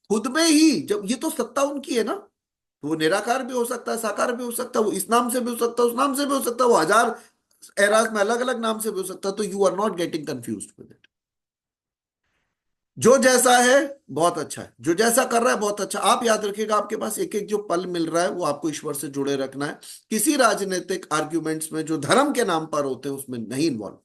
खुद में ही, जब ये तो सत्ता उनकी है ना, तो वो निराकार भी हो सकता है, साकार भी हो सकता है, वो इस नाम से भी हो सकता है, उस नाम से भी हो सकता है, वो हजार एराज में अलग अलग नाम से भी हो सकता है। तो you are not getting confuse with it. जो जैसा है बहुत अच्छा है, जो जैसा कर रहा है बहुत अच्छा। आप याद रखिएगा, आपके पास एक एक जो पल मिल रहा है वो आपको ईश्वर से जुड़े रखना है। किसी राजनीतिक आर्ग्यूमेंट्स में जो धर्म के नाम पर होते हैं उसमें नहीं इन्वॉल्व।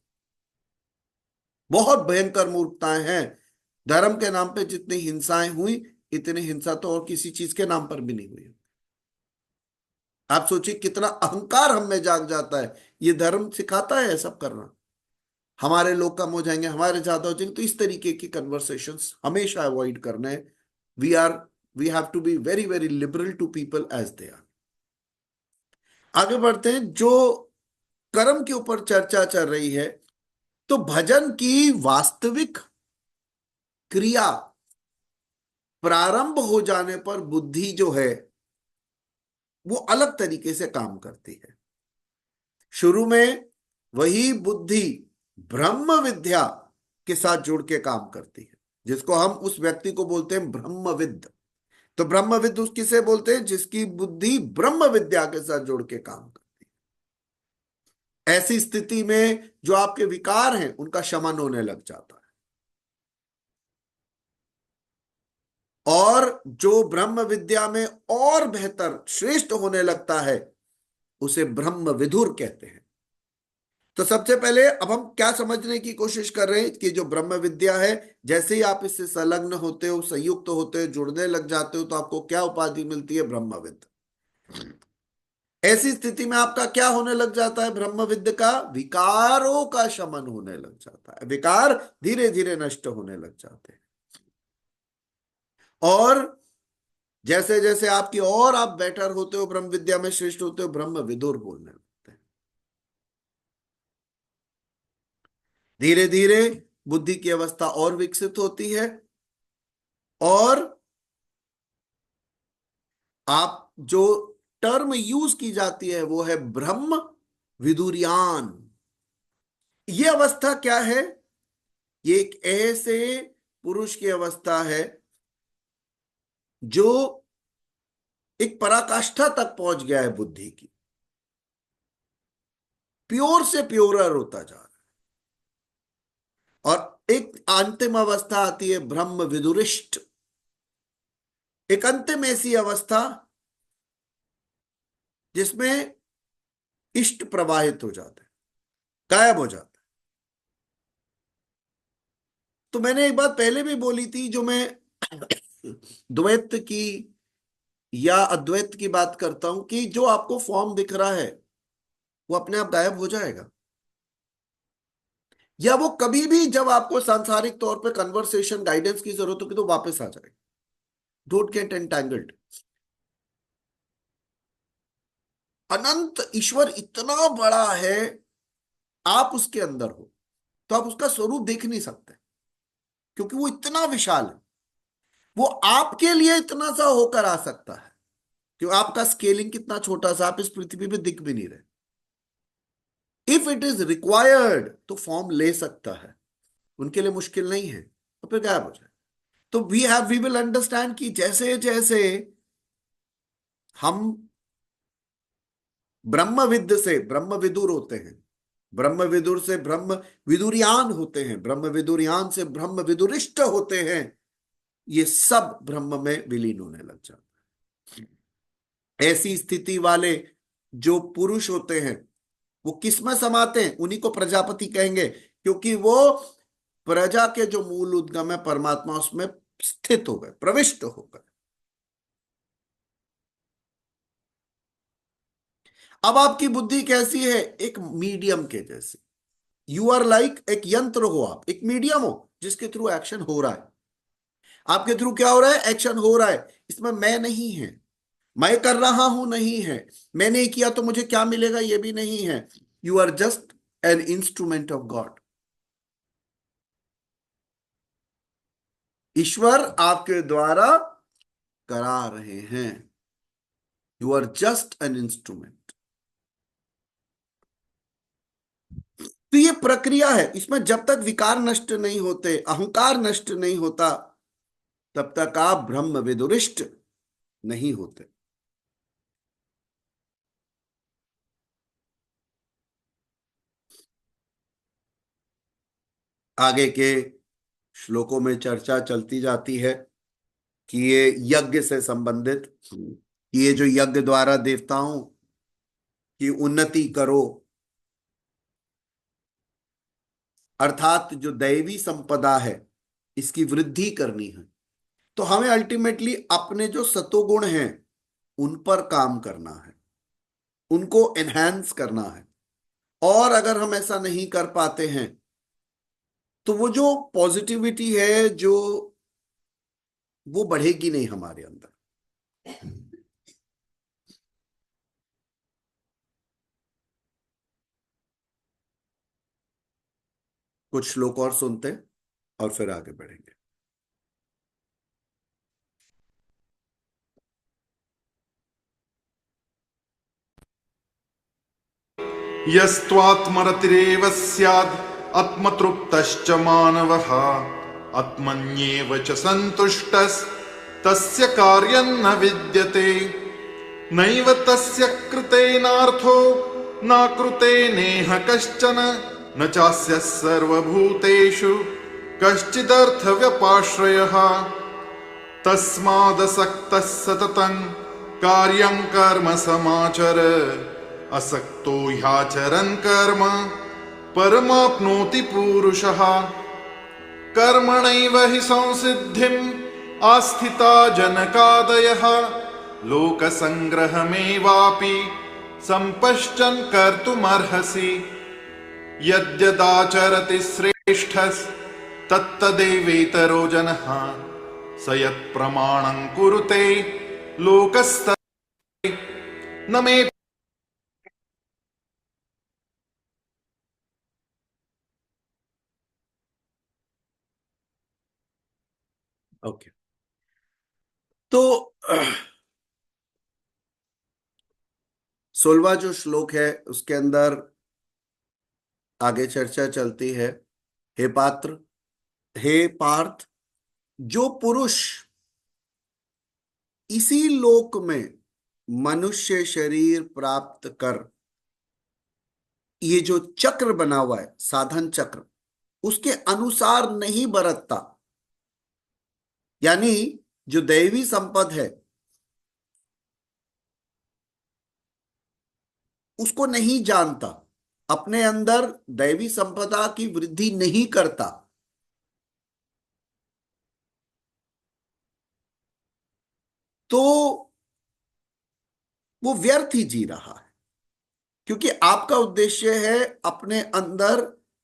बहुत भयंकर मूर्खताएं हैं। धर्म के नाम पे जितनी हिंसाएं हुई, इतनी हिंसा तो और किसी चीज के नाम पर भी नहीं हुई। आप सोचिए कितना अहंकार हम में जाग जाता है। ये धर्म सिखाता है सब करना, हमारे लोग कम हो जाएंगे, हमारे ज्यादा हो जाएंगे। तो इस तरीके की कन्वर्सेशंस हमेशा अवॉइड करना है। We are we have to be very very liberal to people as they are. आगे बढ़ते हैं। जो कर्म के ऊपर चर्चा चल रही है, तो भजन की वास्तविक क्रिया प्रारंभ हो जाने पर बुद्धि जो है वो अलग तरीके से काम करती है। शुरू में वही बुद्धि ब्रह्म विद्या के साथ जुड़ के काम करती है, जिसको हम उस व्यक्ति को बोलते हैं ब्रह्मविद। तो ब्रह्मविद उस किसे बोलते हैं, जिसकी बुद्धि ब्रह्म विद्या के साथ जुड़ के काम करती है। ऐसी स्थिति में जो आपके विकार हैं उनका शमन होने लग जाता है। और जो ब्रह्म विद्या में और बेहतर श्रेष्ठ होने लगता है, उसे ब्रह्म विधुर कहते हैं। तो सबसे पहले अब हम क्या समझने की कोशिश कर रहे हैं कि जो ब्रह्म विद्या है, जैसे ही आप इससे संलग्न होते हो, संयुक्त होते हो, जुड़ने लग जाते हो, तो आपको क्या उपाधि मिलती है? ब्रह्मविद। ऐसी स्थिति में आपका क्या होने लग जाता है? ब्रह्मविद का विकारों का शमन होने लग जाता है, विकार धीरे धीरे नष्ट होने लग जाते हैं। और जैसे जैसे आपकी और आप बेटर होते हो, ब्रह्म विद्या में श्रेष्ठ होते हो, ब्रह्म विदुर बोलने लगते हैं। धीरे धीरे बुद्धि की अवस्था और विकसित होती है, और आप जो टर्म यूज की जाती है वो है ब्रह्म विदुरियान। ये अवस्था क्या है? ये एक ऐसे पुरुष की अवस्था है जो एक पराकाष्ठा तक पहुंच गया है बुद्धि की, प्योर से प्योरर होता जा रहा है। और एक अंतिम अवस्था आती है ब्रह्म विदुरिष्ट, एक अंतिम ऐसी अवस्था जिसमें इष्ट प्रवाहित हो जाता है, गायब हो जाता है। तो मैंने एक बात पहले भी बोली थी, जो मैं द्वैत की या अद्वैत की बात करता हूं, कि जो आपको फॉर्म दिख रहा है वो अपने आप गायब हो जाएगा, या वो कभी भी जब आपको सांसारिक तौर पे कन्वर्सेशन गाइडेंस की जरूरत होगी तो वापस आ जाएगा। Don't get entangled. अनंत ईश्वर इतना बड़ा है, आप उसके अंदर हो तो आप उसका स्वरूप देख नहीं सकते, क्योंकि वो इतना विशाल है। वो आपके लिए इतना सा होकर आ सकता है, क्यों? आपका स्केलिंग कितना छोटा सा, आप इस पृथ्वी पे दिख भी नहीं रहे। इफ इट इज रिक्वायर्ड तो फॉर्म ले सकता है, उनके लिए मुश्किल नहीं है, तो फिर गायब हो जाए। तो वी विल अंडरस्टैंड कि जैसे जैसे हम ब्रह्मविद से ब्रह्म विदुर होते हैं, ब्रह्म विदुर से ब्रह्म विदुरियान होते हैं, ब्रह्म विदुरियान से ब्रह्म विदुरिष्ट होते हैं, ये सब ब्रह्म में विलीन होने लग जाता है। ऐसी स्थिति वाले जो पुरुष होते हैं वो किस में समाते हैं? उन्हीं को प्रजापति कहेंगे, क्योंकि वो प्रजा के जो मूल उद्गम है परमात्मा, उसमें स्थित हो गए, प्रविष्ट हो गए। अब आपकी बुद्धि कैसी है? एक मीडियम के जैसी। यू आर लाइक, एक यंत्र हो आप, एक मीडियम हो जिसके थ्रू एक्शन हो रहा है। आपके थ्रू क्या हो रहा है? एक्शन हो रहा है। इसमें मैं नहीं है, मैं कर रहा हूं नहीं है, मैंने किया तो मुझे क्या मिलेगा ये भी नहीं है। You are just an instrument of God. ईश्वर आपके द्वारा करा रहे हैं। You are just an instrument. तो ये प्रक्रिया है, इसमें जब तक विकार नष्ट नहीं होते, अहंकार नष्ट नहीं होता, तब तक आप ब्रह्म विदुरिष्ट नहीं होते। आगे के श्लोकों में चर्चा चलती जाती है कि ये यज्ञ से संबंधित, कि ये जो यज्ञ द्वारा देवताओं की उन्नति करो, अर्थात जो दैवी संपदा है इसकी वृद्धि करनी है, तो हमें अल्टीमेटली अपने जो सतोगुण हैं उन पर काम करना है, उनको एनहांस करना है। और अगर हम ऐसा नहीं कर पाते हैं तो वो जो पॉजिटिविटी है जो वो बढ़ेगी नहीं हमारे अंदर। कुछ श्लोक और सुनते हैं और फिर आगे बढ़ेंगे। यस्त्वात्मरतिरेव स्याद् आत्मतृप्तश्च मानवः आत्मन्येव च सन्तुष्टस्तस्य कार्यं न विद्यते नैव तस्य कृतेनार्थो न कृतेनेह कश्चन न चास्य सर्वभूतेषु कश्चिदर्थव्यपाश्रयः तस्मादसक्तः सततं कार्यं कर्म समाचर असक्तो ह्याचरन् कर्म परमाप्नोति पूरुषः कर्मणैव हि संसिद्धिम् आस्थिता जनकादयः लोकसङ्ग्रहमेवापि सम्पश्चन् कर्तुमर्हसि यद्यदाचरति श्रेष्ठस्तत्तदेवेतरो जनः स यत्प्रमाणं कुरुते लोकस्त न मे। ओके, तो 16वां जो श्लोक है उसके अंदर आगे चर्चा चलती है। हे पात्र, हे पार्थ, जो पुरुष इसी लोक में मनुष्य शरीर प्राप्त कर ये जो चक्र बना हुआ है साधन चक्र उसके अनुसार नहीं बरतता, यानी जो दैवी संपद है उसको नहीं जानता, अपने अंदर दैवी संपदा की वृद्धि नहीं करता, तो वो व्यर्थ ही जी रहा है। क्योंकि आपका उद्देश्य है अपने अंदर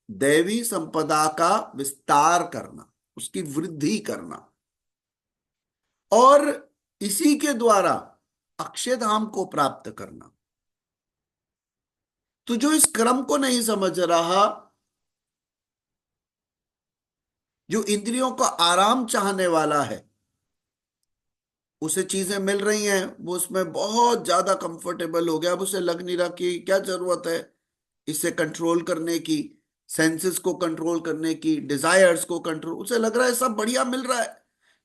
दैवी संपदा का विस्तार करना, उसकी वृद्धि करना और इसी के द्वारा अक्षयधाम को प्राप्त करना। तो जो इस क्रम को नहीं समझ रहा, जो इंद्रियों का आराम चाहने वाला है, उसे चीजें मिल रही हैं, वो उसमें बहुत ज्यादा कंफर्टेबल हो गया। अब उसे लग नहीं रहा कि क्या जरूरत है इसे कंट्रोल करने की, सेंसेस को कंट्रोल करने की, डिजायर्स को कंट्रोल, उसे लग रहा है सब बढ़िया मिल रहा है।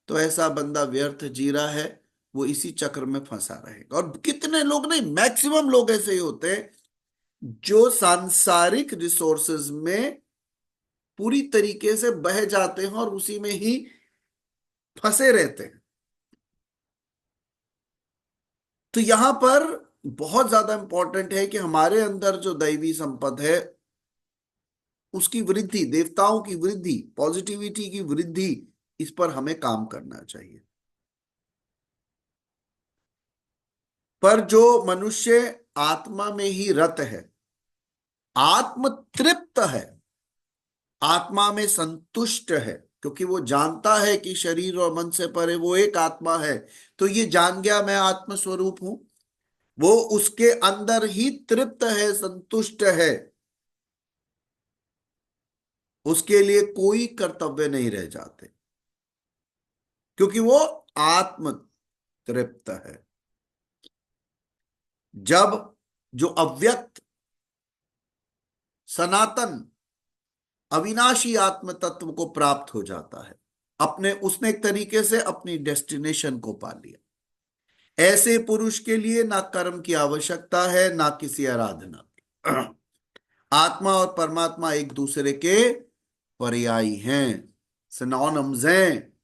तो ऐसा बंदा व्यर्थ जी रहा है, वो इसी चक्र में फंसा रहेगा। और कितने लोग नहीं, मैक्सिमम लोग ऐसे ही होते हैं जो सांसारिक रिसोर्सेज में पूरी तरीके से बह जाते हैं और उसी में ही फंसे रहते हैं। तो यहां पर बहुत ज्यादा इंपॉर्टेंट है कि हमारे अंदर जो दैवी संपद है उसकी वृद्धि, देवताओं की वृद्धि, पॉजिटिविटी की वृद्धि, इस पर हमें काम करना चाहिए। पर जो मनुष्य आत्मा में ही रत है, आत्म तृप्त है, आत्मा में संतुष्ट है, क्योंकि वो जानता है कि शरीर और मन से परे वो एक आत्मा है, तो ये जान गया मैं आत्म स्वरूप हूं, वो उसके अंदर ही तृप्त है, संतुष्ट है, उसके लिए कोई कर्तव्य नहीं रह जाते, क्योंकि वो आत्म तृप्त है। जब जो अव्यक्त सनातन अविनाशी आत्म तत्व को प्राप्त हो जाता है, अपने उसने एक तरीके से अपनी डेस्टिनेशन को पा लिया, ऐसे पुरुष के लिए ना कर्म की आवश्यकता है ना किसी आराधना की। आत्मा और परमात्मा एक दूसरे के पर्यायी हैं, सिनोनिम्स हैं।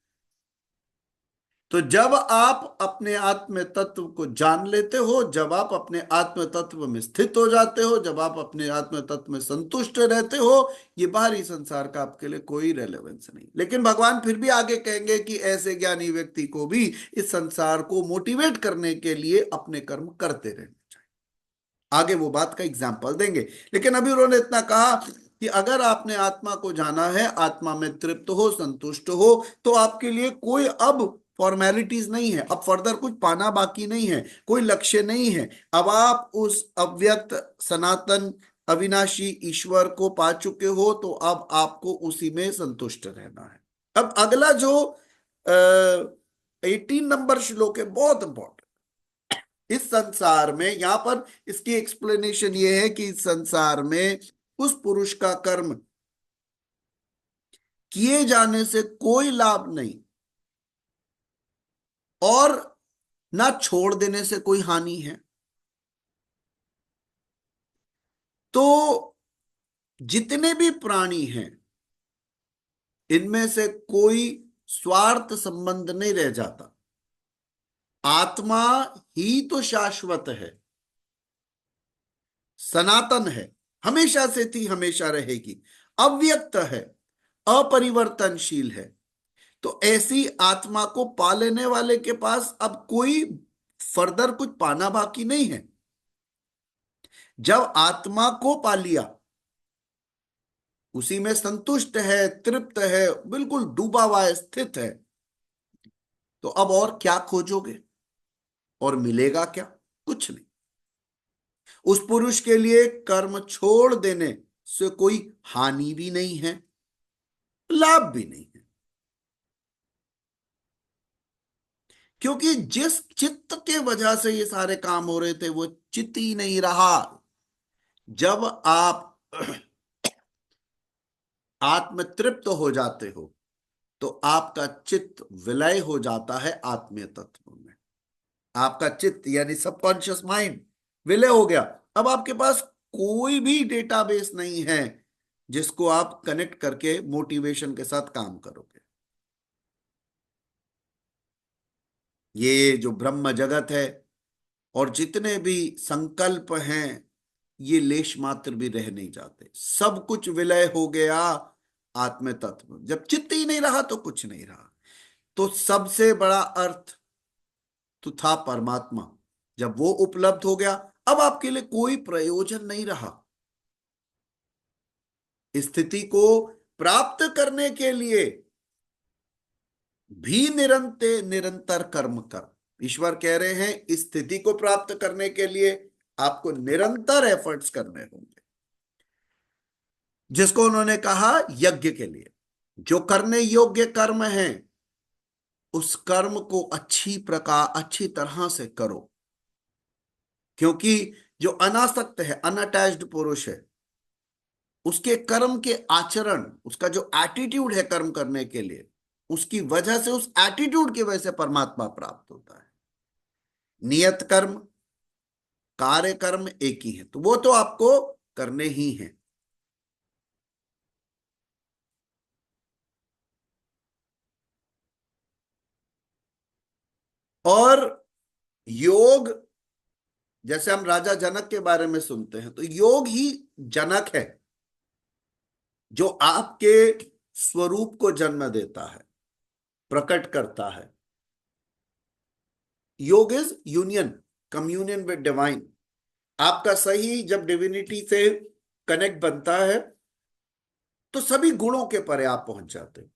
तो जब आप अपने आत्म तत्व को जान लेते हो, जब आप अपने आत्म तत्व में स्थित हो जाते हो, जब आप अपने आत्म तत्व में संतुष्ट रहते हो, ये बाहरी संसार का आपके लिए कोई रेलेवेंस नहीं। लेकिन भगवान फिर भी आगे कहेंगे कि ऐसे ज्ञानी व्यक्ति को भी इस संसार को मोटिवेट करने के लिए अपने कर्म करते रहने चाहिए। आगे वो बात का एग्जाम्पल देंगे, लेकिन अभी उन्होंने इतना कहा कि अगर आपने आत्मा को जाना है, आत्मा में तृप्त हो, संतुष्ट हो, तो आपके लिए कोई अब फॉर्मेलिटीज नहीं है, अब फर्दर कुछ पाना बाकी नहीं है, कोई लक्ष्य नहीं है। अब आप उस अव्यक्त सनातन अविनाशी ईश्वर को पा चुके हो, तो अब आपको उसी में संतुष्ट रहना है। अब अगला जो 18 नंबर श्लोक है, बहुत इंपॉर्टेंट। इस संसार में, यहां पर इसकी एक्सप्लेनेशन ये है कि इस संसार में उस पुरुष का कर्म किए जाने से कोई लाभ नहीं और ना छोड़ देने से कोई हानि है। तो जितने भी प्राणी हैं इनमें से कोई स्वार्थ संबंध नहीं रह जाता। आत्मा ही तो शाश्वत है, सनातन है, हमेशा से थी, हमेशा रहेगी, अव्यक्त है, अपरिवर्तनशील है। तो ऐसी आत्मा को पा लेने वाले के पास अब कोई फर्दर कुछ पाना बाकी नहीं है। जब आत्मा को पा लिया, उसी में संतुष्ट है, तृप्त है, बिल्कुल डूबा हुआ है, स्थित है, तो अब और क्या खोजोगे? और मिलेगा क्या? कुछ नहीं। उस पुरुष के लिए कर्म छोड़ देने से कोई हानि भी नहीं है, लाभ भी नहीं है। क्योंकि जिस चित्त के वजह से ये सारे काम हो रहे थे वो चित्त ही नहीं रहा। जब आप आत्म तृप्त हो जाते हो तो आपका चित्त विलय हो जाता है आत्मीय तत्व में। आपका चित्त यानी सबकॉन्शियस माइंड विलय हो गया। अब आपके पास कोई भी डेटाबेस नहीं है जिसको आप कनेक्ट करके मोटिवेशन के साथ काम करोगे। ये जो ब्रह्म जगत है और जितने भी संकल्प हैं, ये लेश मात्र भी रह नहीं जाते, सब कुछ विलय हो गया आत्म तत्व। जब चित्त ही नहीं रहा तो कुछ नहीं रहा। तो सबसे बड़ा अर्थ तो था परमात्मा। जब वो उपलब्ध हो गया, अब आपके लिए कोई प्रयोजन नहीं रहा। स्थिति को प्राप्त करने के लिए भी निरंतर कर्म कर। ईश्वर कह रहे हैं इस स्थिति को प्राप्त करने के लिए आपको निरंतर एफर्ट्स करने होंगे। जिसको उन्होंने कहा यज्ञ के लिए जो करने योग्य कर्म है, उस कर्म को अच्छी तरह से करो। क्योंकि जो अनासक्त है, अनअटैच्ड पुरुष है, उसके कर्म के आचरण, उसका जो एटीट्यूड है कर्म करने के लिए, उसकी वजह से, उस एटीट्यूड की वजह से परमात्मा प्राप्त होता है। नियत कर्म, कार्य कर्म एक ही है, तो वो तो आपको करने ही हैं। और योग, जैसे हम राजा जनक के बारे में सुनते हैं, तो योग ही जनक है जो आपके स्वरूप को जन्म देता है, प्रकट करता है। योग is union, communion with divine. आपका सही जब डिविनिटी से कनेक्ट बनता है तो सभी गुणों के परे आप पहुंच जाते हैं।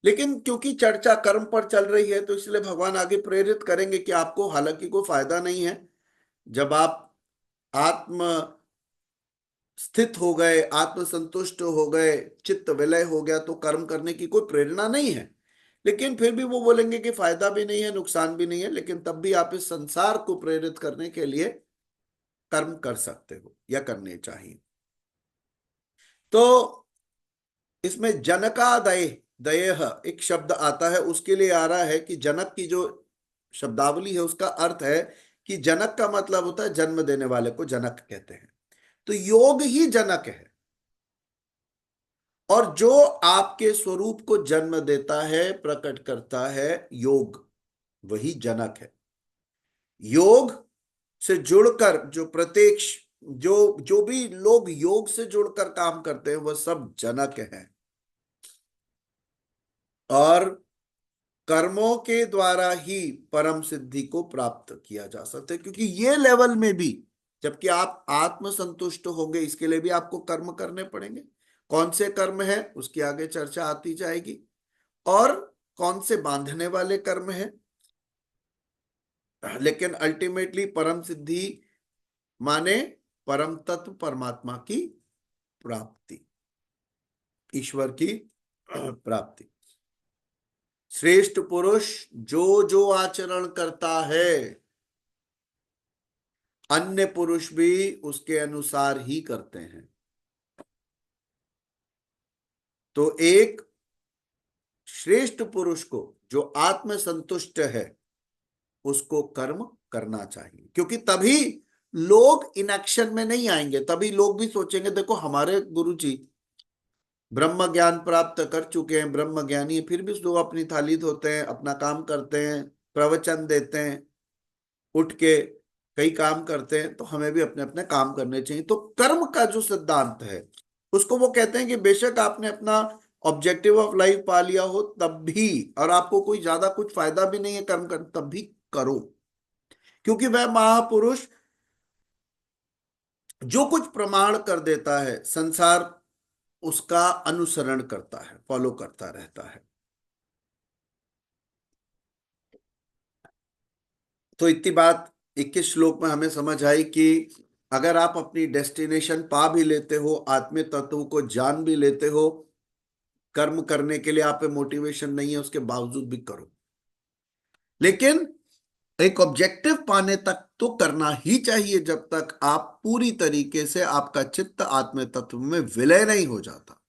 लेकिन क्योंकि चर्चा कर्म पर चल रही है, तो इसलिए भगवान आगे प्रेरित करेंगे कि आपको हालांकि कोई फायदा नहीं है। जब आप आत्म स्थित हो गए, आत्म संतुष्ट हो गए, चित्त विलय हो गया, तो कर्म करने की कोई प्रेरणा नहीं है। लेकिन फिर भी वो बोलेंगे कि फायदा भी नहीं है, नुकसान भी नहीं है, लेकिन तब भी आप इस संसार को प्रेरित करने के लिए कर्म कर सकते हो या करने चाहिए। तो इसमें जनकादय, दयेह एक शब्द आता है, उसके लिए आ रहा है कि जनक की जो शब्दावली है उसका अर्थ है कि जनक का मतलब होता है जन्म देने वाले को जनक कहते हैं। तो योग ही जनक है, और जो आपके स्वरूप को जन्म देता है, प्रकट करता है, योग वही जनक है। योग से जुड़कर जो प्रत्यक्ष, जो जो भी लोग योग से जुड़कर काम करते हैं, वह सब जनक हैं। और कर्मों के द्वारा ही परम सिद्धि को प्राप्त किया जा सकता है, क्योंकि ये लेवल में भी जबकि आप आत्म संतुष्ट होंगे, इसके लिए भी आपको कर्म करने पड़ेंगे। कौन से कर्म है उसकी आगे चर्चा आती जाएगी, और कौन से बांधने वाले कर्म है। लेकिन अल्टीमेटली परम सिद्धि माने परम तत्व परमात्मा की प्राप्ति, ईश्वर की प्राप्ति। श्रेष्ठ पुरुष जो जो आचरण करता है, अन्य पुरुष भी उसके अनुसार ही करते हैं। तो एक श्रेष्ठ पुरुष को जो आत्म संतुष्ट है, उसको कर्म करना चाहिए, क्योंकि तभी लोग इनएक्शन में नहीं आएंगे। तभी लोग भी सोचेंगे देखो हमारे गुरुजी ब्रह्म ज्ञान प्राप्त कर चुके हैं, ब्रह्म ज्ञानी है, फिर भी लोग अपनी थाली धोते हैं, अपना काम करते हैं, प्रवचन देते हैं उठ के, कई काम करते हैं, तो हमें भी अपने अपने काम करने चाहिए। तो कर्म का जो सिद्धांत है उसको वो कहते हैं कि बेशक आपने अपना ऑब्जेक्टिव ऑफ लाइफ पा लिया हो तब भी, और आपको कोई ज्यादा कुछ फायदा भी नहीं है कर्म कर, तब भी करो, क्योंकि वह महापुरुष जो कुछ प्रमाण कर देता है संसार उसका अनुसरण करता है, फॉलो करता रहता है। तो इतनी बात 21 श्लोक में हमें समझ आई कि अगर आप अपनी डेस्टिनेशन पा भी लेते हो, आत्म तत्व को जान भी लेते हो, कर्म करने के लिए आप पे मोटिवेशन नहीं है उसके बावजूद भी करो, लेकिन एक ऑब्जेक्टिव पाने तक तो करना ही चाहिए जब तक आप पूरी तरीके से आपका चित्त आत्म तत्व में विलय नहीं हो जाता।